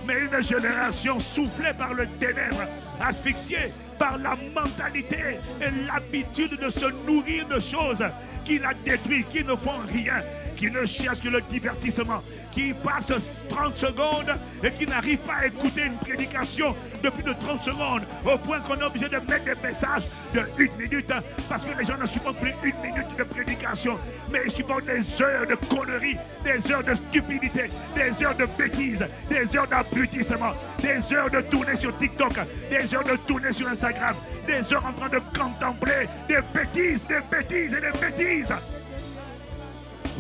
Mais une génération soufflée par le ténèbre, asphyxiée par la mentalité et l'habitude de se nourrir de choses qui la détruisent, qui ne font rien, qui ne cherchent que le divertissement, qui passent 30 secondes et qui n'arrivent pas à écouter une prédication de plus de 30 secondes, au point qu'on est obligé de mettre des messages de 1 minute, parce que les gens ne supportent plus 1 minute de prédication, mais ils supportent des heures de conneries, des heures de stupidité, des heures de bêtises, des heures d'abrutissement, des heures de tourner sur TikTok, des heures de tourner sur Instagram, des heures en train de contempler des bêtises et des bêtises.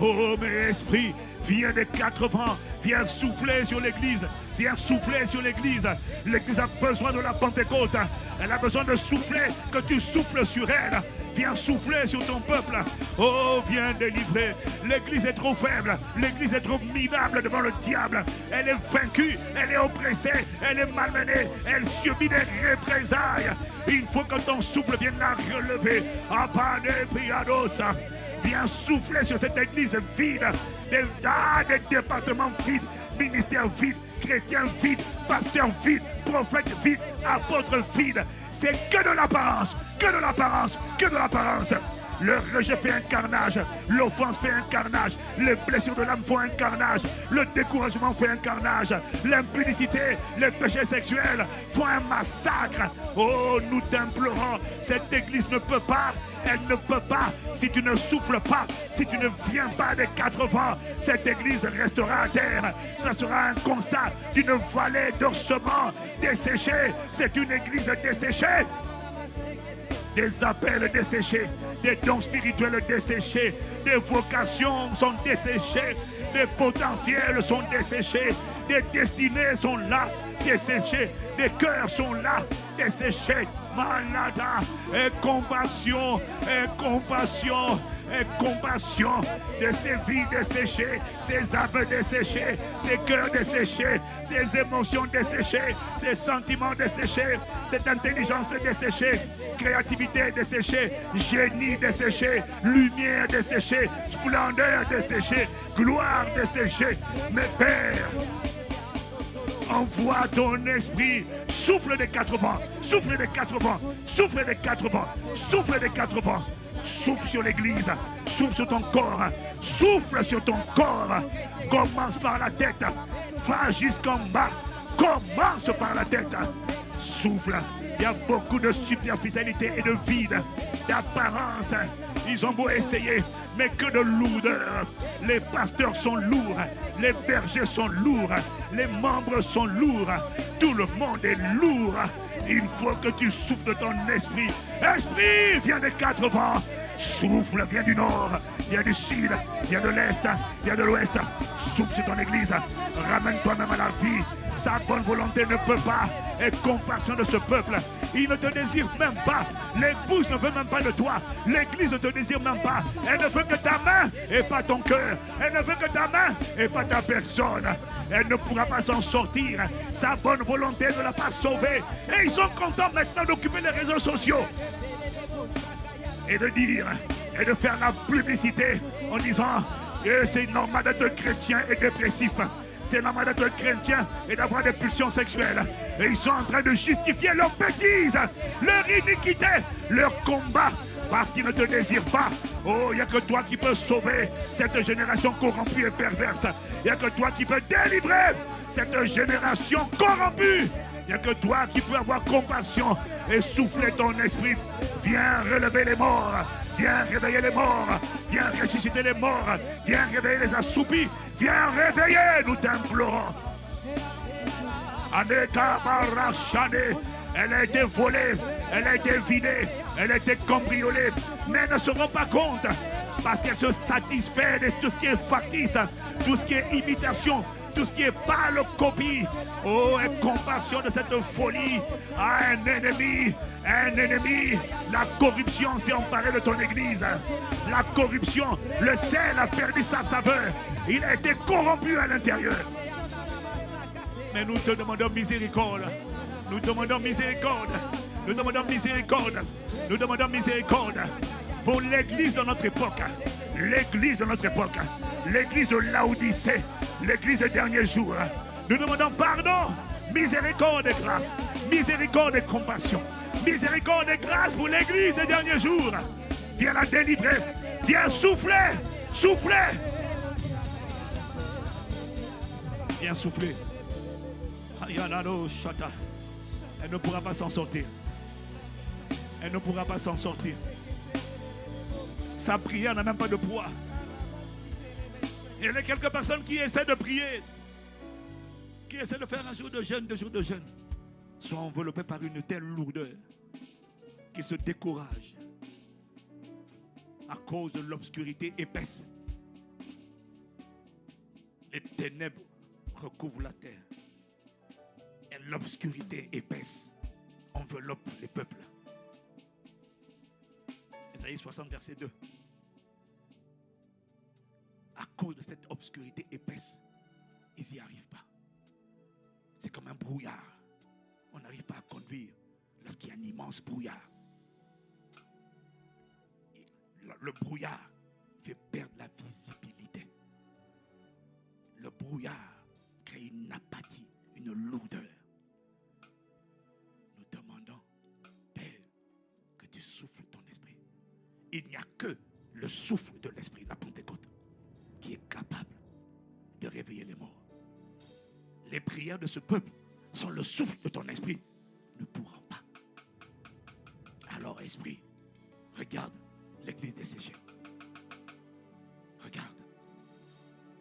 Oh, mes esprits, viens des 4 vents, viens souffler sur l'église, viens souffler sur l'église. L'église a besoin de la Pentecôte, elle a besoin de souffler, que tu souffles sur elle. Viens souffler sur ton peuple. Oh, viens délivrer. L'église est trop faible, l'église est trop minable devant le diable. Elle est vaincue, elle est oppressée, elle est malmenée, elle subit des représailles. Il faut que ton souffle vienne la relever. Abane Piadosa. Viens souffler sur cette église vide, des départements vides, ministères vides, chrétiens vides, pasteurs vides, prophètes vides, apôtres vides. C'est que de l'apparence, que de l'apparence, que de l'apparence. Le rejet fait un carnage, l'offense fait un carnage, les blessures de l'âme font un carnage, le découragement fait un carnage, l'impudicité, les péchés sexuels font un massacre. Oh, nous t'implorons, cette église ne peut pas, elle ne peut pas, si tu ne souffles pas, si tu ne viens pas des 4 vents, cette église restera à terre. Ça sera un constat d'une vallée d'ossements desséchés. C'est une église desséchée. Des appels desséchés, des dons spirituels desséchés, des vocations sont desséchées, des potentiels sont desséchés, des destinées sont là, desséchées, des cœurs sont là, desséchés. Malada, et compassion, et compassion, et compassion de ces vies desséchées, ces âmes desséchées, ces cœurs desséchés, ces émotions desséchées, ces sentiments desséchés, cette intelligence desséchée, créativité desséchée, génie desséché, lumière desséchée, splendeur desséchée, gloire desséchée. Mes pères, envoie ton esprit, souffle des 4 vents, souffle des 4 vents, souffle des 4 vents, souffle des 4 vents, souffle sur l'église, souffle sur ton corps, souffle sur ton corps, commence par la tête, va jusqu'en bas, commence par la tête, souffle. Il y a beaucoup de superficialité et de vide, d'apparence. Ils ont beau essayer, mais que de lourdeur. Les pasteurs sont lourds, les bergers sont lourds, les membres sont lourds, tout le monde est lourd. Il faut que tu souffles de ton esprit. Esprit, viens des 4 vents. Souffle, viens du nord, viens du sud, viens de l'est, viens de l'ouest. Souffle sur ton église, ramène toi-même à la vie. Sa bonne volonté ne peut pas être compassion de ce peuple. Il ne te désire même pas. L'épouse ne veut même pas de toi. L'église ne te désire même pas. Elle ne veut que ta main et pas ton cœur. Elle ne veut que ta main et pas ta personne. Elle ne pourra pas s'en sortir. Sa bonne volonté ne l'a pas sauvée. Et ils sont contents maintenant d'occuper les réseaux sociaux. Et de dire, et de faire la publicité en disant que c'est normal d'être chrétien et dépressif. C'est normal d'être chrétien et d'avoir des pulsions sexuelles. Et ils sont en train de justifier leurs bêtises, leur iniquité, leur combat, parce qu'ils ne te désirent pas. Oh, il n'y a que toi qui peux sauver cette génération corrompue et perverse. Il n'y a que toi qui peux délivrer cette génération corrompue. Il n'y a que toi qui peux avoir compassion et souffler ton esprit. Viens relever les morts. Viens réveiller les morts. Viens ressusciter les morts. Viens réveiller les assoupis. Viens réveiller, nous t'implorons. Aneka Barachane, elle a été volée. Elle a été vidée, elle a été cambriolée, mais elles ne se rendent pas compte parce qu'elles se satisfait de tout ce qui est factice, tout ce qui est imitation, tout ce qui est pâle copie. Oh, et compassion de cette folie à un ennemi. La corruption s'est emparée de ton église. La corruption, le sel a perdu sa saveur. Il a été corrompu à l'intérieur. Mais nous te demandons miséricorde. Nous demandons miséricorde. Nous demandons miséricorde. Nous demandons miséricorde pour l'église de notre époque. L'église de notre époque. L'église de Laodicée. L'église des derniers jours. Nous demandons pardon, miséricorde et grâce. Miséricorde et compassion. Miséricorde et grâce pour l'église des derniers jours. Viens la délivrer. Viens souffler. Souffler. Viens souffler. Elle ne pourra pas s'en sortir. Elle ne pourra pas s'en sortir. Sa prière n'a même pas de poids. Il y a quelques personnes qui essaient de prier, qui essaient de faire un jour de jeûne, 2 jours de jeûne, sont enveloppés par une telle lourdeur qu'ils se découragent à cause de l'obscurité épaisse. Les ténèbres recouvrent la terre et l'obscurité épaisse enveloppe les peuples. Ésaïe 60, verset 2. À cause de cette obscurité épaisse, ils n'y arrivent pas. C'est comme un brouillard. On n'arrive pas à conduire lorsqu'il y a un immense brouillard. Le brouillard fait perdre la visibilité. Le brouillard crée une apathie, une lourdeur. Nous demandons, Père, que tu souffles ton esprit. Il n'y a que le souffle de l'esprit, la Pentecôte, qui est capable de réveiller les morts. Les prières de ce peuple sont le souffle de ton esprit. Ne pourront pas. Alors, esprit, regarde l'église desséchée. Regarde.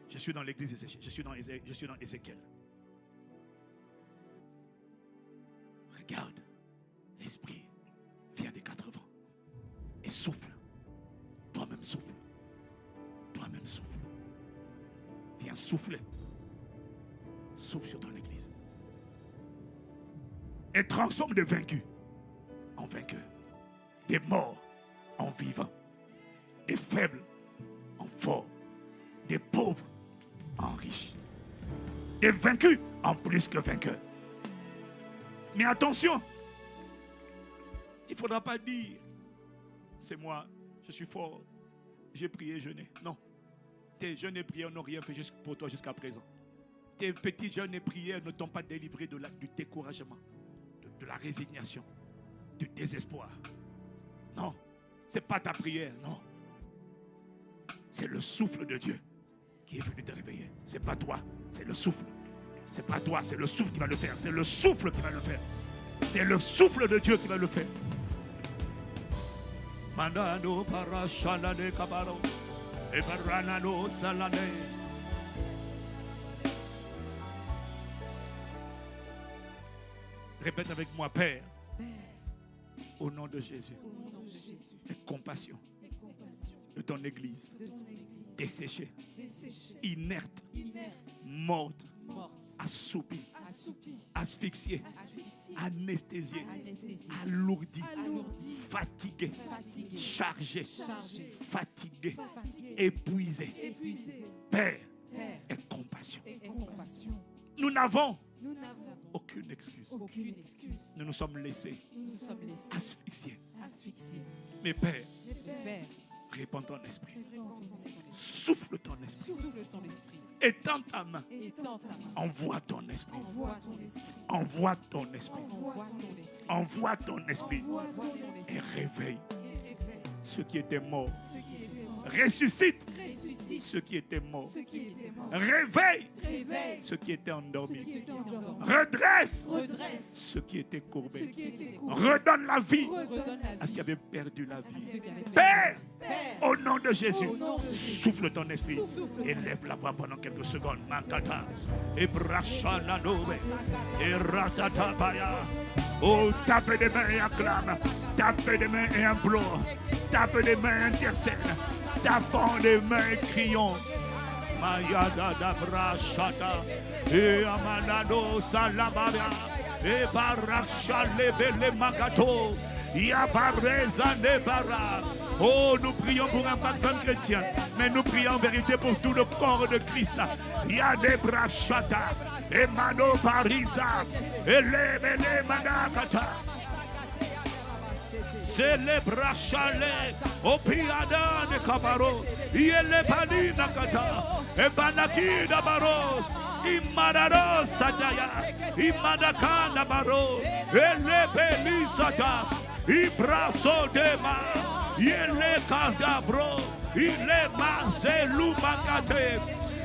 Je suis dans l'église desséchée. Je suis dans Ézéchiel. Regarde. Esprit, viens des 4 vents et souffle. Toi-même souffle. Toi-même souffle. Viens souffler. Souffle sur ton église. Et transforme des vaincus en vainqueurs. Des morts en vivants. Des faibles en forts. Des pauvres en riches. Des vaincus en plus que vainqueurs. Mais attention, il ne faudra pas dire, c'est moi, je suis fort, j'ai prié, jeûné. Non. Tes jeûnes et prières n'ont rien fait pour toi jusqu'à présent. Tes petits jeûnes et prières ne t'ont pas délivré du découragement, de la résignation, du désespoir. Non, ce n'est pas ta prière, non. C'est le souffle de Dieu qui est venu te réveiller. Ce n'est pas toi, c'est le souffle. Ce n'est pas toi, c'est le souffle qui va le faire. C'est le souffle qui va le faire. C'est le souffle de Dieu qui va le faire. Mandano para shalade kabaro e baranano salade. Répète avec moi, Père. Au nom de Jésus. Et compassion de ton église. Desséchée, inerte, morte, assoupie, asphyxiée, anesthésiée, alourdie, fatiguée, chargée, fatiguée, épuisée. Père, et compassion. Nous n'avons aucune excuse. Nous nous sommes laissés asphyxier. Mais Père, répands ton esprit. Souffle ton esprit. Étends ta main. Envoie ton esprit. Envoie ton esprit. Envoie ton esprit. Et réveille ceux qui étaient morts Ressuscite ceux qui étaient morts. Réveille ceux qui étaient endormis. Redresse ceux qui étaient courbés. Redonne la vie à ceux qui avaient perdu la vie. Père, au nom de Jésus, souffle ton esprit et lève la voix pendant quelques secondes. Makata, et brachana nove, et ratata baya. Oh, tape des mains et acclame. Tape des mains et implore. Tape des mains et intercède. Tapons des mains et crions. Mayada da brachata, et amanado salabaya, et baracha lebele magato. Yabareza nebara. Oh, nous prions pour un vaccin chrétien, mais nous prions en vérité pour tout le corps de Christ. Yadebrachata, et mano parisa, et lebele manakata. Célébra chalet, au piada de Kabaro, Yele Bani Nakata, et Banaki Dabaro, Imadaro Sadaya, Imadaka Dabaro, Ele Belisata, Ibraso Dema, Yele Kadabro, Ile Mazelu Makate,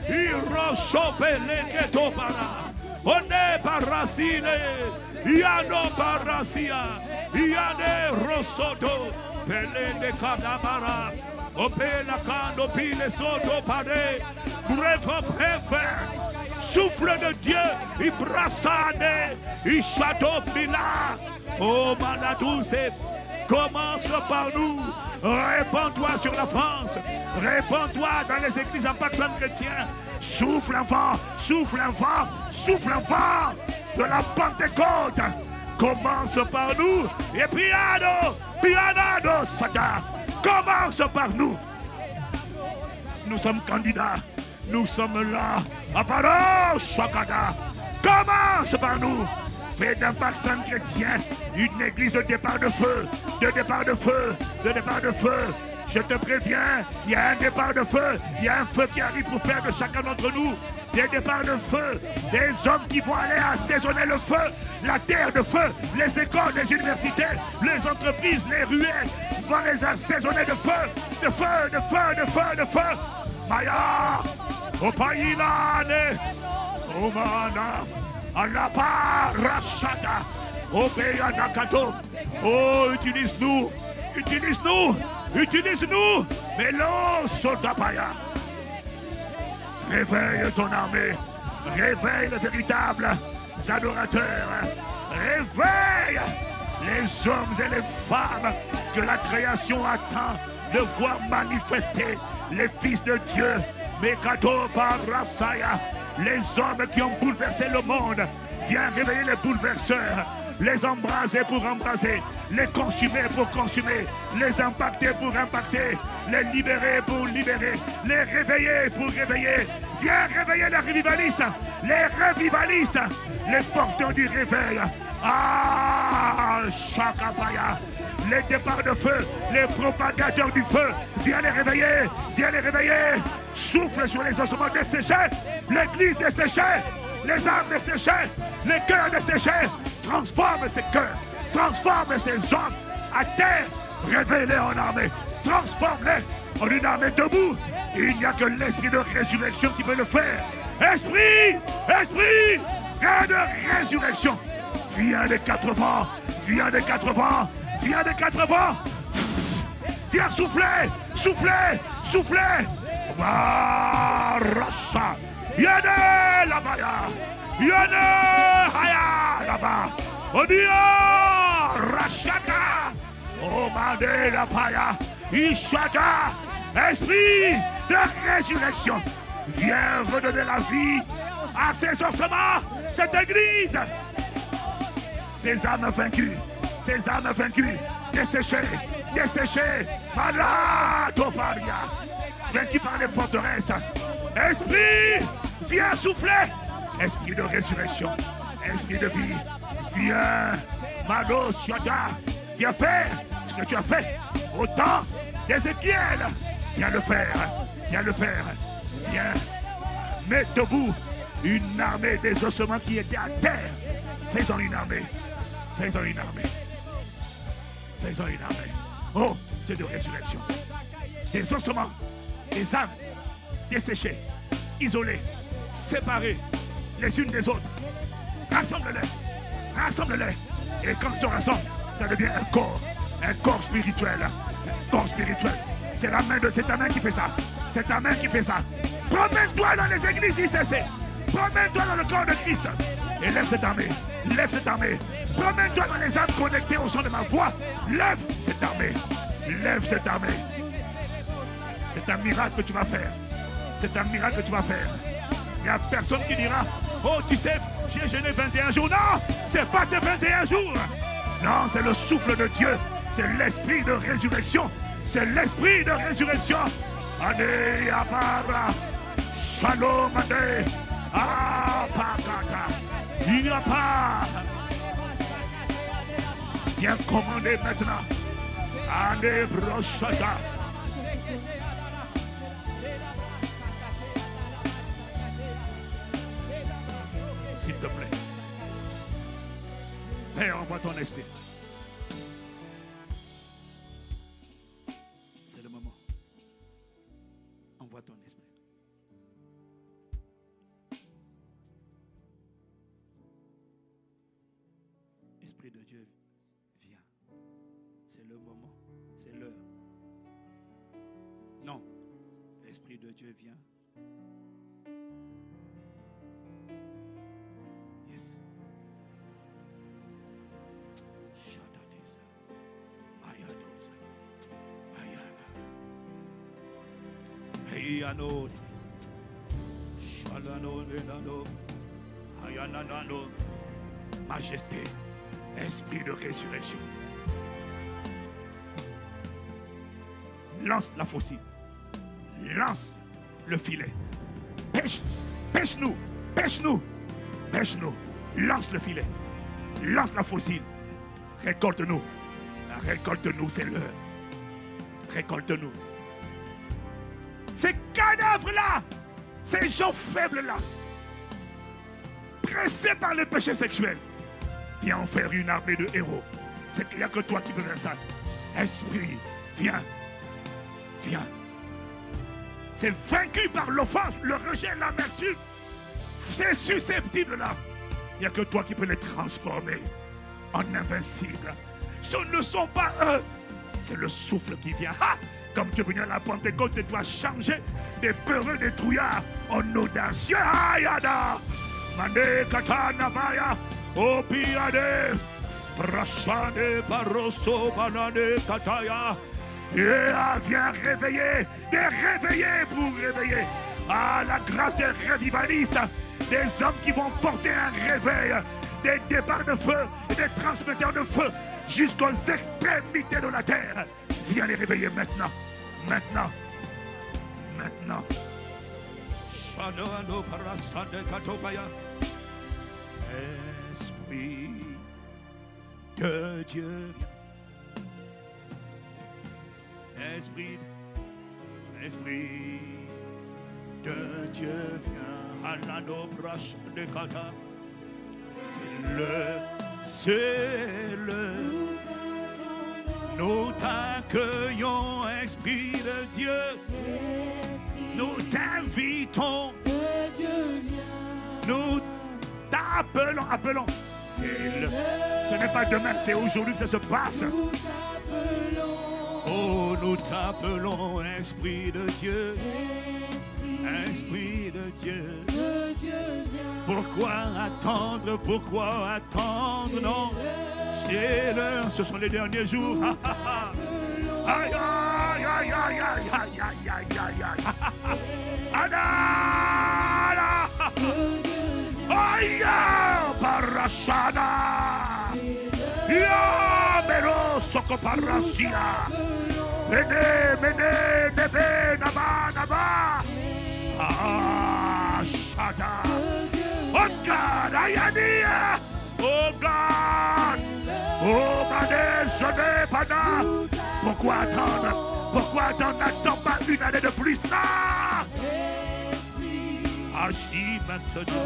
Irosho Peleke Topara, One Parasile. Yano Parasia, Yane Rosoto, Pele de Kadabara, Opela Kando Pile Soto Pade, Breath of Heaven, souffle de Dieu, Ibrasane, Ishato Pila, oh Manadouce, commence par nous, répands-toi sur la France, répands-toi dans les églises en Pakistan chrétien, souffle un vent, souffle un vent, souffle un vent de la Pentecôte. Commence par nous et piano, Sata. Commence par nous. Nous sommes candidats. Nous sommes là. Aparo Shakada. Commence par nous. Fais d'un Pakistan chrétien une église de départ de feu. De départ de feu. De départ de feu. Je te préviens, il y a un départ de feu. Il y a un feu qui arrive pour faire de chacun d'entre nous des départs de feu, des hommes qui vont aller assaisonner le feu, la terre de feu, les écoles, les universités, les entreprises, les ruelles, vont les assaisonner de feu, de feu, de feu, de feu, de feu. Maya, Opailane, Omana, Alapa, Rachata, Obeya Nakato. Oh, utilise-nous, utilise-nous, utilise-nous, Mélo Sotapaya. Réveille ton armée, réveille les véritables adorateurs, réveille les hommes et les femmes que la création attend de voir manifester les fils de Dieu, Mekato Parasaya, les hommes qui ont bouleversé le monde. Viens réveiller les bouleverseurs, les embraser pour embraser, les consumer pour consumer, les impacter pour impacter, les libérer pour libérer, les réveiller pour réveiller. Viens réveiller les revivalistes, les porteurs du réveil. Ah, Shakapaya, les départs de feu, les propagateurs du feu. Viens les réveiller, viens les réveiller. Souffle sur les ossements desséchés, l'église desséchée, les âmes desséchées, les cœurs desséchés. Transforme ces cœurs, transforme ces hommes à terre, réveille-les en armée, transforme-les en une armée debout. Il n'y a que l'esprit de résurrection qui peut le faire. Esprit, esprit, de résurrection. Viens des quatre vents, viens des quatre vents, viens des quatre vents. Viens souffler, souffler, souffler. Racha, Yane Labaya, Yane Haya là-bas. Odia Rachaka, Omade Lapaya, Ishaka, esprit de résurrection. Viens redonner la vie à ces ossements, cette église. Ces âmes vaincues, desséchées, desséchées, malades au paria, vaincues par les forteresses. Esprit, viens souffler. Esprit de résurrection, esprit de vie, viens, Mado Shada, viens faire ce que tu as fait au temps d'Ézéchiel. Viens le faire, viens le faire, viens. Mets debout une armée des ossements qui étaient à terre. Faisons une armée, faisons une armée, faisons une armée. Oh, Dieu de résurrection, des ossements, des âmes desséchées, isolées, séparées les unes des autres. Rassemble-les, rassemble-les. Et quand ils se rassemblent, ça devient un corps spirituel. Un corps spirituel. C'est ta main qui fait ça. C'est ta main qui fait ça. Promène-toi dans les églises ICC. Promène-toi dans le corps de Christ. Et lève cette armée. Lève cette armée. Promène-toi dans les âmes connectées au son de ma voix. Lève cette armée. Lève cette armée. C'est un miracle que tu vas faire. C'est un miracle que tu vas faire. Il n'y a personne qui dira, oh tu sais, j'ai jeûné 21 jours. Non, c'est pas tes 21 jours. Non, c'est le souffle de Dieu. C'est l'esprit de résurrection. C'est l'esprit de résurrection. Ane Abara. Shalom Ane. Apakata. Il n'y a pas. Viens commander maintenant. Ane Broshata. S'il te plaît. Père, envoie ton esprit. C'est le moment. Envoie ton esprit. Esprit de Dieu, viens. C'est le moment. C'est l'heure. Non. L'Esprit de Dieu vient. Majesté, esprit de résurrection. Lance la faucille. Lance le filet. Pêche-nous. Pêche-nous. Pêche-nous. Lance le filet. Lance la faucille. Récolte-nous. Récolte-nous, c'est l'heure. Récolte-nous. Ces cadavres-là, ces gens faibles-là, pressés par le péché sexuel, viens en faire une armée de héros. C'est qu'il n'y a que toi qui peux faire ça. Esprit, viens. Viens. C'est vaincu par l'offense, le rejet, l'amertume. C'est susceptible là. Il n'y a que toi qui peux les transformer en invincibles. Ce ne sont pas eux. C'est le souffle qui vient. Ah! Comme tu es venu à la Pentecôte, tu dois changer des peureux, des trouillards en audacieux. Ayada! Mane katana baya. Opiade. Brachane barosso banane kataya. Viens réveiller. Des réveillés pour réveiller. Ah, la grâce des revivalistes. Des hommes qui vont porter un réveil. Des départs de feu et des transmetteurs de feu jusqu'aux extrémités de la terre. Viens les réveiller maintenant. Maintenant. Maintenant. Esprit de Dieu. Esprit de Dieu vient à la nobrache de Kata. C'est le. Nous t'accueillons, Esprit de Dieu. Nous t'invitons. Nous t'appelons. Ce n'est pas demain, c'est aujourd'hui que ça se passe. Oh, nous t'appelons, Esprit de Dieu. Esprit de Dieu. Pourquoi attendre, non? C'est l'heure, ce sont les derniers jours. Aïe, aïe, aïe, aïe, aïe, aïe, aïe, aïe, aïe, aïe, parashana. Ya mero soko parasia. Mene, nebe, naba. Ah, shada. Oh God, ayania. Oh God. Oh Mané, je n'ai pas d'âme. Pourquoi attendre? N'attends pas une année de plus là. Agis maintenant.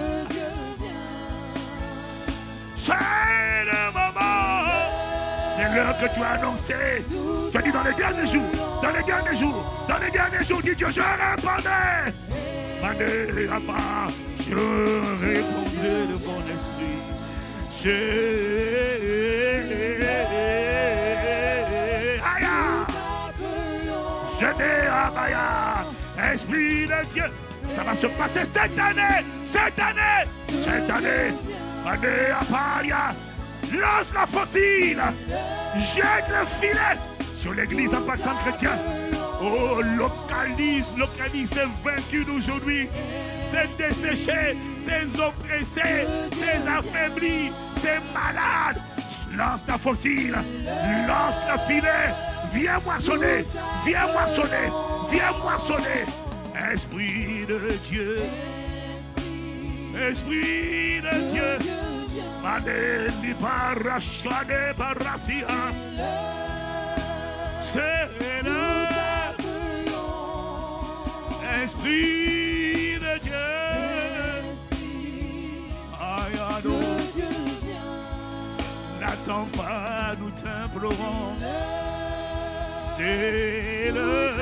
C'est le moment. C'est l'heure que tu as annoncée. Tu as dit dans les derniers jours, dans les derniers jours, dans les derniers jours, dit Dieu, je répondrai. Mandez à part, je répondrai de mon esprit. Esprit de Dieu, ça va se passer cette année, cette année, cette année. Mandez à Paria, lance la fossile, jette le filet sur l'église en passant chrétien. Oh, localise, c'est vaincu d'aujourd'hui. C'est desséché, c'est oppressé, c'est affaibli, c'est malade. Lance ta fossile, lance le filet. Viens moissonner, viens moissonner, viens moissonner. Esprit de Dieu, Esprit de Dieu. Madeli parachade parasia. C'est l'heure. Esprit de Dieu. Ayado. N'attends pas, nous t'implorons. C'est l'heure.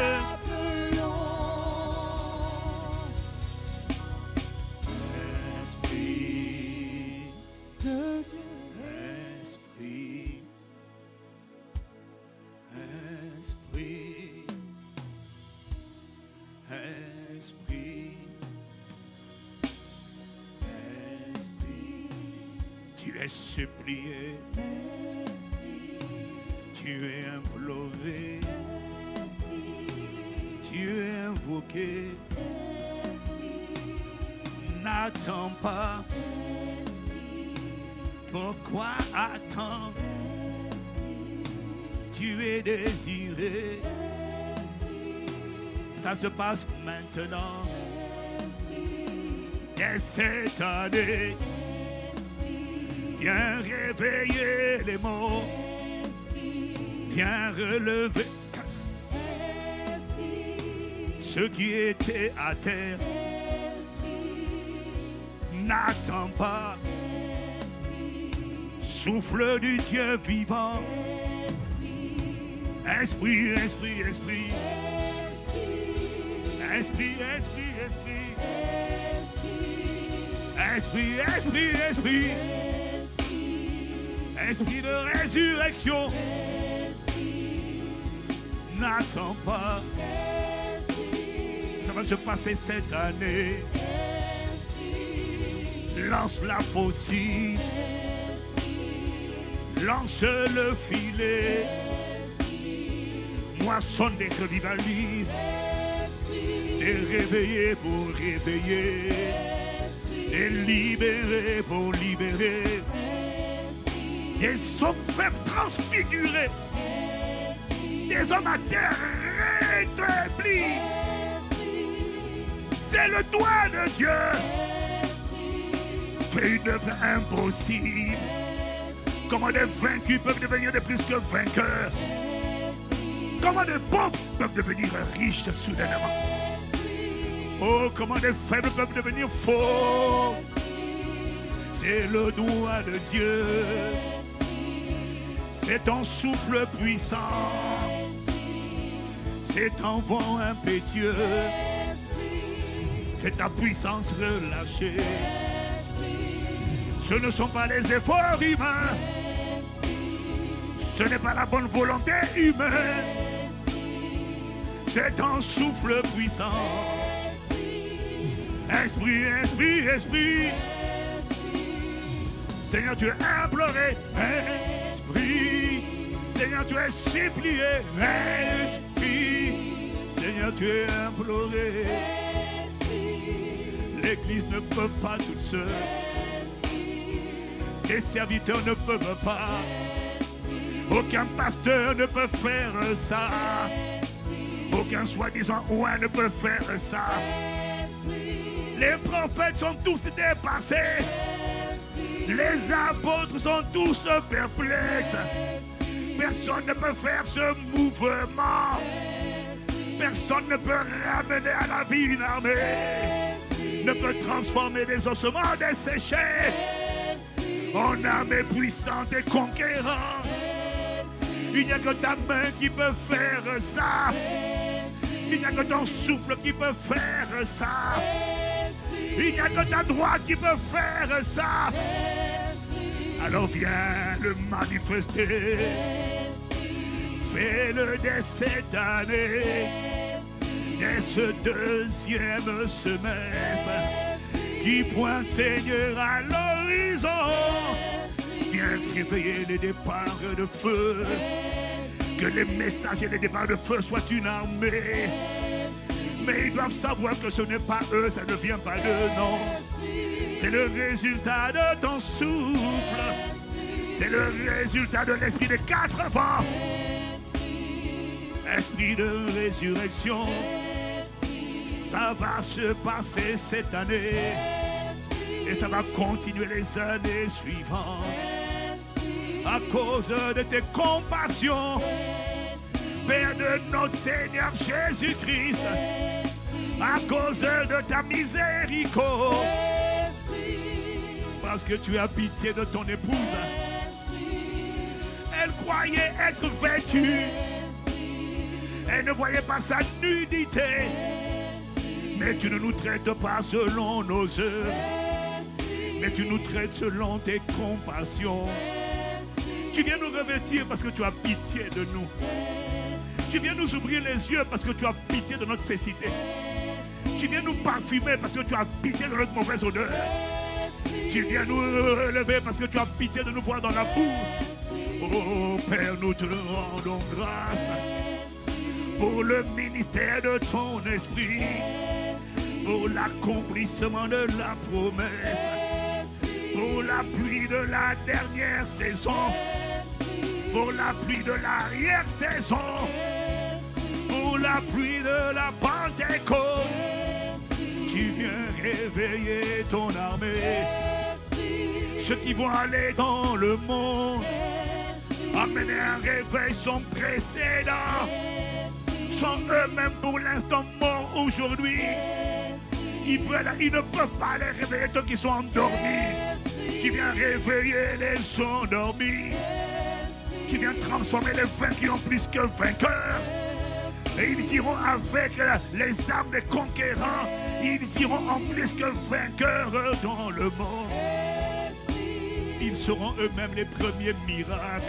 Tu es supplié, tu es imploré, tu es invoqué. N'attends pas. Pourquoi attendre? Tu es désiré. Ça se passe maintenant. Et cette année, viens réveiller les morts, viens relever ceux qui étaient à terre. N'attends pas, souffle du Dieu vivant. Esprit, esprit, esprit, esprit, esprit, esprit, esprit, esprit, esprit. Esprit de résurrection, n'attends pas. Ça va se passer cette année. Lance la fossile, lance le filet. Moissonne et revivalise. Et réveiller pour réveiller. Et libérer pour libérer. Des hommes faibles transfigurés, des hommes à terre rétablis. C'est le doigt de Dieu. Fais une œuvre impossible. Comment des vaincus peuvent devenir de plus que vainqueurs? Comment des pauvres peuvent devenir riches soudainement? Oh, comment des faibles peuvent devenir forts? C'est le doigt de Dieu. C'est ton souffle puissant, c'est ton vent impétueux, c'est ta puissance relâchée. Ce ne sont pas les efforts humains, ce n'est pas la bonne volonté humaine, c'est ton souffle puissant. Esprit, esprit, esprit, Seigneur, tu es imploré. Esprit, Seigneur, tu es supplié. Esprit, Seigneur, tu es imploré. L'Église ne peut pas toute seule. Les serviteurs ne peuvent pas. Aucun pasteur ne peut faire ça. Aucun soi-disant ouin ne peut faire ça. Les prophètes sont tous dépassés. Les apôtres sont tous perplexes. Personne ne peut faire ce mouvement. Personne ne peut ramener à la vie une armée. Ne peut transformer des ossements desséchés en armée puissante et conquérante. Il n'y a que ta main qui peut faire ça. Il n'y a que ton souffle qui peut faire ça. Il n'y a que ta droite qui peut faire ça. Alors viens le manifester. Fais-le dès cette année, dès ce deuxième semestre qui pointe, Seigneur, à l'horizon. Viens réveiller les départs de feu. Que les messagers des départs de feu soient une armée. Mais ils doivent savoir que ce n'est pas eux, ça ne vient pas d'eux, non. C'est le résultat de ton souffle. C'est le résultat de l'esprit des quatre vents. Esprit de résurrection. Ça va se passer cette année. Et ça va continuer les années suivantes. À cause de tes compassions, Père de notre Seigneur Jésus-Christ, à cause de ta miséricorde, parce que tu as pitié de ton épouse. Elle croyait être vêtue, elle ne voyait pas sa nudité, mais tu ne nous traites pas selon nos œuvres, mais tu nous traites selon tes compassions. Tu viens nous revêtir parce que tu as pitié de nous. Tu viens nous ouvrir les yeux parce que tu as pitié de notre cécité. Tu viens nous parfumer parce que tu as pitié de notre mauvaise odeur. Tu viens nous relever parce que tu as pitié de nous voir dans la boue. Oh Père, nous te rendons grâce pour le ministère de ton esprit, pour l'accomplissement de la promesse, pour la pluie de la dernière saison, pour la pluie de l'arrière-saison, pour la pluie de la Pentecôte. Tu viens réveiller ton armée. Ceux qui vont aller dans le monde, amener un réveil sans précédent, sont eux-mêmes pour l'instant morts aujourd'hui. Ils ne peuvent pas les réveiller tant qu'ils sont endormis. Tu viens réveiller les endormis. Tu viens transformer les vaincus en plus que vainqueurs. Et ils iront avec les armes des conquérants. Ils iront en plus que vainqueurs dans le monde. Ils seront eux-mêmes les premiers miracles.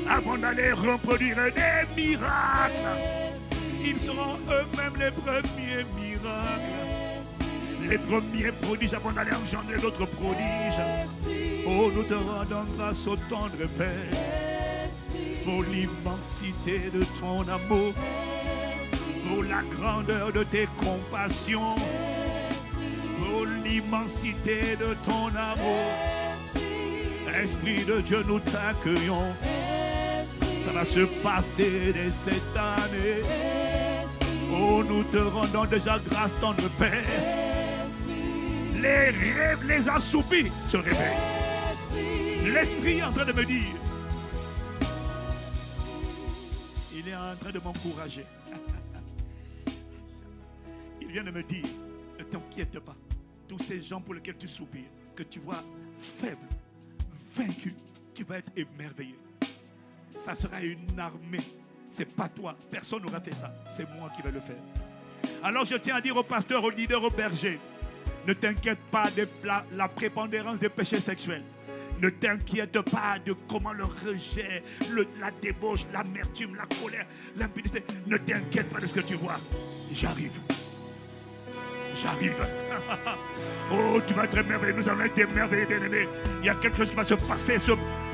Avant d'aller reproduire des miracles, ils seront eux-mêmes les premiers miracles. Les premiers prodiges avant d'aller engendrer d'autres prodiges. Oh, nous te rendons grâce au tendre Père pour l'immensité de ton amour, pour la grandeur de tes compassions, pour l'immensité de ton amour. Esprit de Dieu, nous t'accueillons. Ça va se passer dès cette année. Oh, nous te rendons déjà grâce, tendre Père. Les rêves, les assoupis se réveillent. L'Esprit est en train de me dire, il est en train de m'encourager. Il vient de me dire, ne t'inquiète pas. Tous ces gens pour lesquels tu soupires, que tu vois faibles, vaincus, tu vas être émerveillé. Ça sera une armée. C'est pas toi. Personne n'aura fait ça. C'est moi qui vais le faire. Alors je tiens à dire aux pasteurs, aux leaders, aux bergers, ne t'inquiète pas de la prépondérance des péchés sexuels. Ne t'inquiète pas de comment le rejet, la débauche, l'amertume, la colère, l'impudicité. Ne t'inquiète pas de ce que tu vois. J'arrive. J'arrive. Oh, tu vas être émerveillé. Nous allons être émerveillés, bien-aimés. Il y a quelque chose qui va se passer.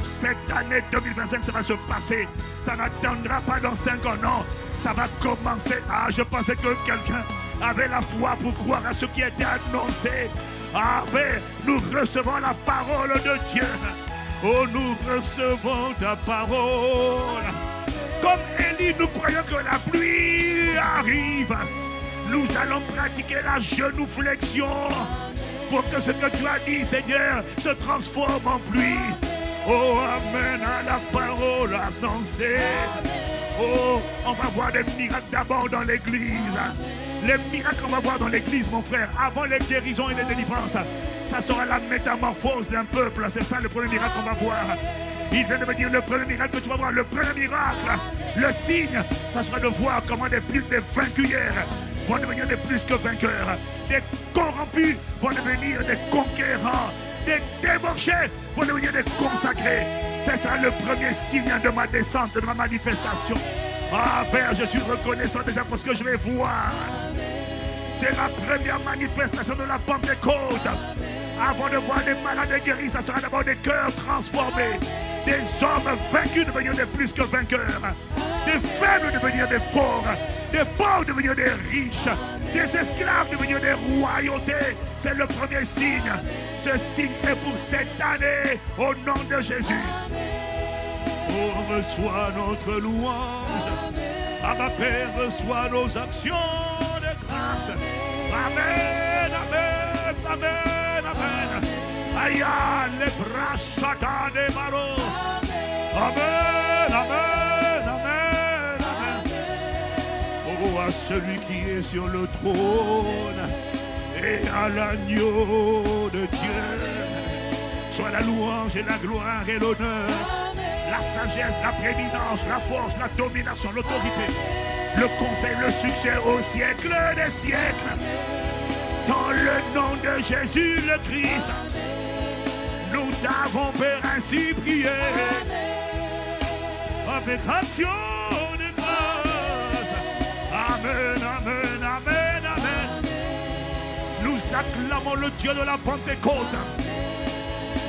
Cette année 2025, ça va se passer. Ça n'attendra pas dans 5 ans, non. Ça va commencer. Ah, je pensais que quelqu'un avait la foi pour croire à ce qui était annoncé. Ah, mais nous recevons la parole de Dieu. Oh, nous recevons ta parole. Comme Élie, nous croyons que la pluie arrive. Nous allons pratiquer la genuflexion pour que ce que tu as dit, Seigneur, se transforme en pluie. Oh, amen à la parole annoncée. Oh, on va voir des miracles d'abord dans l'église. Les miracles qu'on va voir dans l'église, mon frère, avant les guérisons et les délivrances, ça sera la métamorphose d'un peuple. C'est ça le premier miracle qu'on va voir. Il vient de me dire le premier miracle que tu vas voir, le premier miracle, le signe, ça sera de voir comment des vaincus hier vont devenir des plus que vainqueurs. Des corrompus vont devenir des conquérants. Des débauchés vont devenir des consacrés. Ce sera le premier signe de ma descente, de ma manifestation. Ah Père, je suis reconnaissant déjà pour ce que je vais voir. C'est la première manifestation de la Pentecôte. Avant de voir des malades guéris, ça sera d'abord des cœurs transformés. Des hommes vaincus devenir des plus que vainqueurs. Des faibles devenir des forts. Des pauvres devenir des riches. Des esclaves devenir des royautés. C'est le premier signe. Ce signe est pour cette année au nom de Jésus. Oh, reçois notre louange. Abba Père, reçois nos actions de grâce. Amen, amen, amen, amen. Aya, les bras chata des barreaux. Amen, amen, amen, amen. Oh, à celui qui est sur le trône et à l'agneau de Dieu, soit la louange et la gloire et l'honneur, la sagesse, la prééminence, la force, la domination, l'autorité, le conseil, le succès au siècle des siècles. Dans le nom de Jésus le Christ, nous t'avons Père ainsi prié. Avec action de grâce. Amen, amen, amen, amen. Nous acclamons le Dieu de la Pentecôte.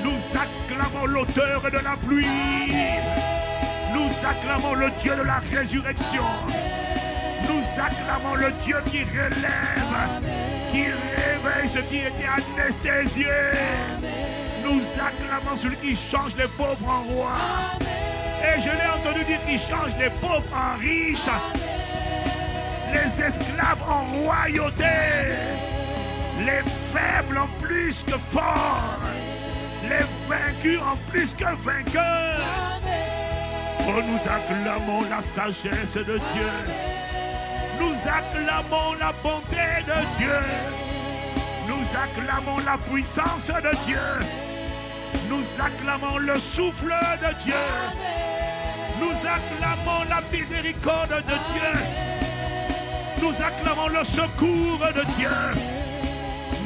Nous acclamons l'auteur de la pluie. Nous acclamons le Dieu de la résurrection. Nous acclamons le Dieu qui relève, qui réveille ce qui était anesthésié. Nous acclamons celui qui change les pauvres en rois. Et je l'ai entendu dire qu'il change les pauvres en riches, les esclaves en royauté, les faibles en plus que forts, les vaincus en plus que vainqueurs. Oh, nous acclamons la sagesse de Dieu. Nous acclamons la bonté de Dieu. Nous acclamons la puissance de Dieu. Nous acclamons le souffle de Dieu. Nous acclamons la miséricorde de Dieu. Nous acclamons le secours de Dieu.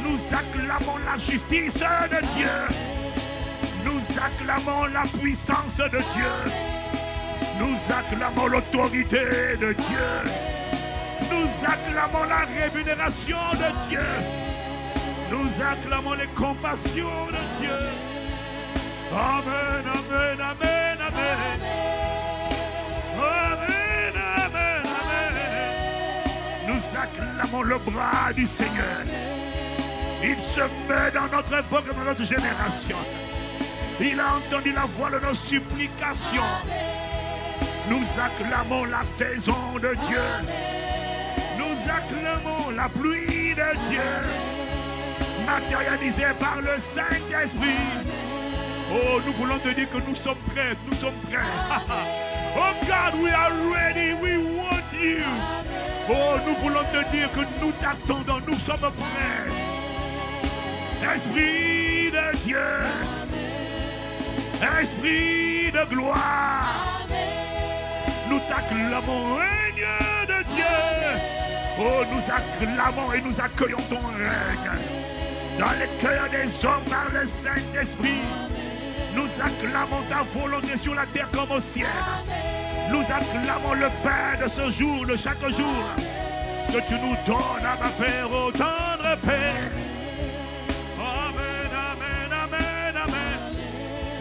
Nous acclamons la justice de Dieu. Nous acclamons la puissance de Dieu. Nous acclamons l'autorité de Dieu. Nous acclamons la rémunération de Dieu. Nous acclamons les compassions de Dieu. Amen, amen, amen, amen. Amen, amen, amen. Nous acclamons le bras du Seigneur. Il se met dans notre époque et dans notre génération. Il a entendu la voix de nos supplications. Nous acclamons la saison de Dieu. Nous acclamons la pluie de Dieu, matérialisée par le Saint-Esprit. Oh, nous voulons te dire que nous sommes prêts, nous sommes prêts. Oh God, we are ready, we want you. Oh, nous voulons te dire que nous t'attendons, nous sommes prêts. Esprit de Dieu, Esprit de gloire, nous t'acclamons, règne de Dieu. Oh, nous acclamons et nous accueillons ton règne dans les cœurs des hommes par le Saint-Esprit. Nous acclamons ta volonté sur la terre comme au ciel. Nous acclamons le pain de ce jour, de chaque jour, que tu nous donnes, à ma Père, ô tendre Père. Amen, amen, amen, amen.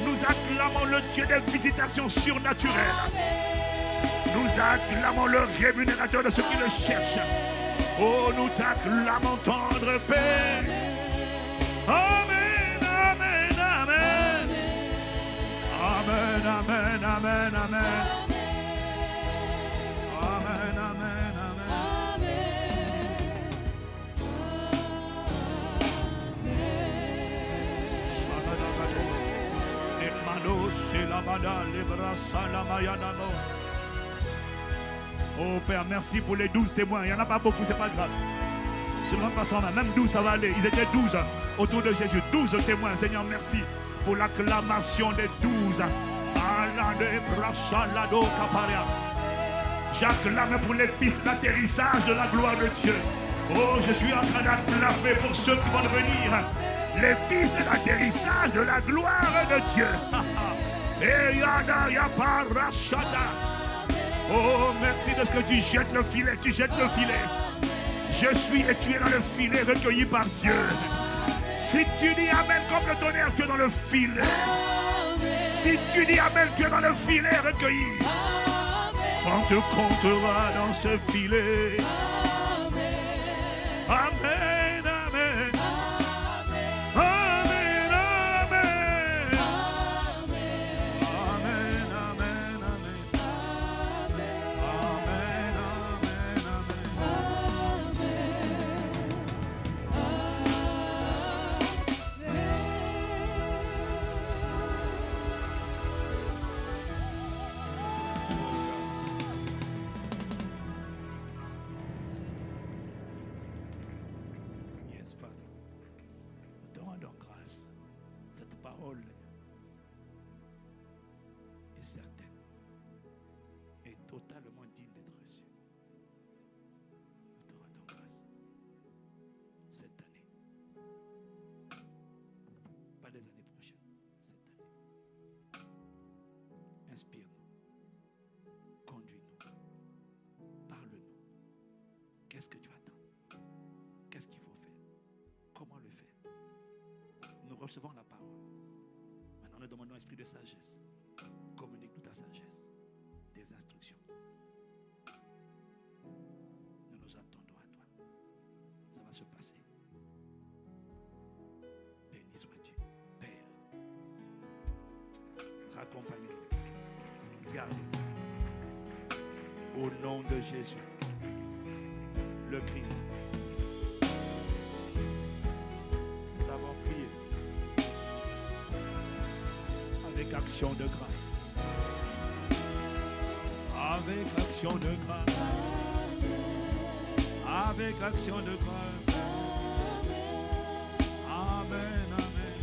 Nous acclamons le Dieu des visitations surnaturelles. Nous acclamons le rémunérateur de ceux qui le cherchent. Oh, nous t'acclamons, tendre Père. Amen, amen, amen. Amen, amen, amen, amen. Amen, amen, amen. Les manos, c'est la bada, les bras, la mayanamo. Oh Père, merci pour les 12 témoins. Il n'y en a pas beaucoup, c'est pas grave. Je ne vois pas ça, même 12, ça va aller. Ils étaient 12 autour de Jésus. 12 témoins. Seigneur, merci pour l'acclamation des 12. J'acclame pour les pistes d'atterrissage de la gloire de Dieu. Oh, je suis en train d'acclamer pour ceux qui vont venir. Les pistes d'atterrissage de la gloire de Dieu. Oh, merci de ce que tu jettes le filet, tu jettes le filet. Je suis et tu es dans le filet recueilli par Dieu. Si tu dis Amen comme le tonnerre, tu es dans le filet. Si tu dis Amen, tu es dans le filet recueilli. On te comptera dans ce filet. Amen, amen. Amen, amen. Amen, amen, amen. Amen, Yes, Father. Nous te rendons grâce. Cette parole est certaine et totalement digne d'être reçue. Nous te rendons grâce. Cette année. Pas les années prochaines. Cette année. Inspire-nous. Conduis-nous. Parle-nous. Qu'est-ce que tu attends? Qu'est-ce qu'il faut faire? Comment le faire? Nous recevons la parole. Maintenant, nous demandons l'esprit de sagesse. Communique-nous ta sagesse, tes instructions. Nous nous attendons à toi. Ça va se passer. Béni sois-tu, Père. Raccompagne-nous. Garde-nous. Au nom de Jésus, le Christ. Nous avons prié avec action de grâce. Avec action de grâce. Avec action de grâce. Amen, amen.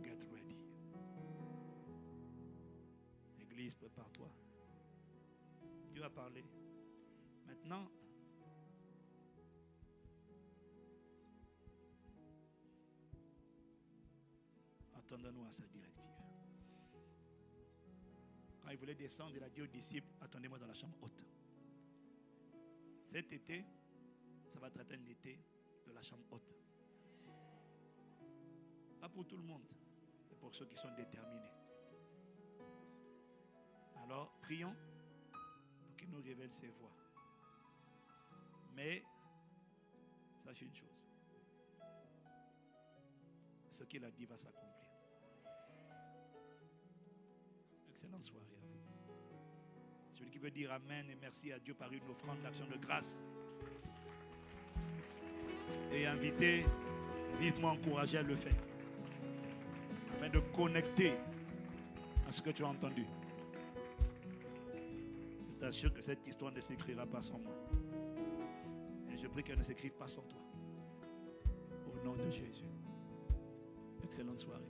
Get ready. Église, prépare-toi. Dieu a parlé. Maintenant, attendons-nous à sa directive. Quand il voulait descendre, il a dit aux disciples, attendez-moi dans la chambre haute. Cet été, ça va traiter un été de la chambre haute. Pas pour tout le monde, mais pour ceux qui sont déterminés. Alors, prions pour qu'il nous révèle ses voies. Mais, sachez une chose. Ce qu'il a dit va s'accomplir. Excellente soirée à vous. Celui qui veut dire Amen et merci à Dieu par une offrande d'action de grâce. Et inviter, vivement encouragé à le faire. Afin de connecter à ce que tu as entendu. Je t'assure que cette histoire ne s'écrira pas sans moi. Et je prie qu'elle ne s'écrive pas sans toi. Au nom de Jésus. Excellente soirée.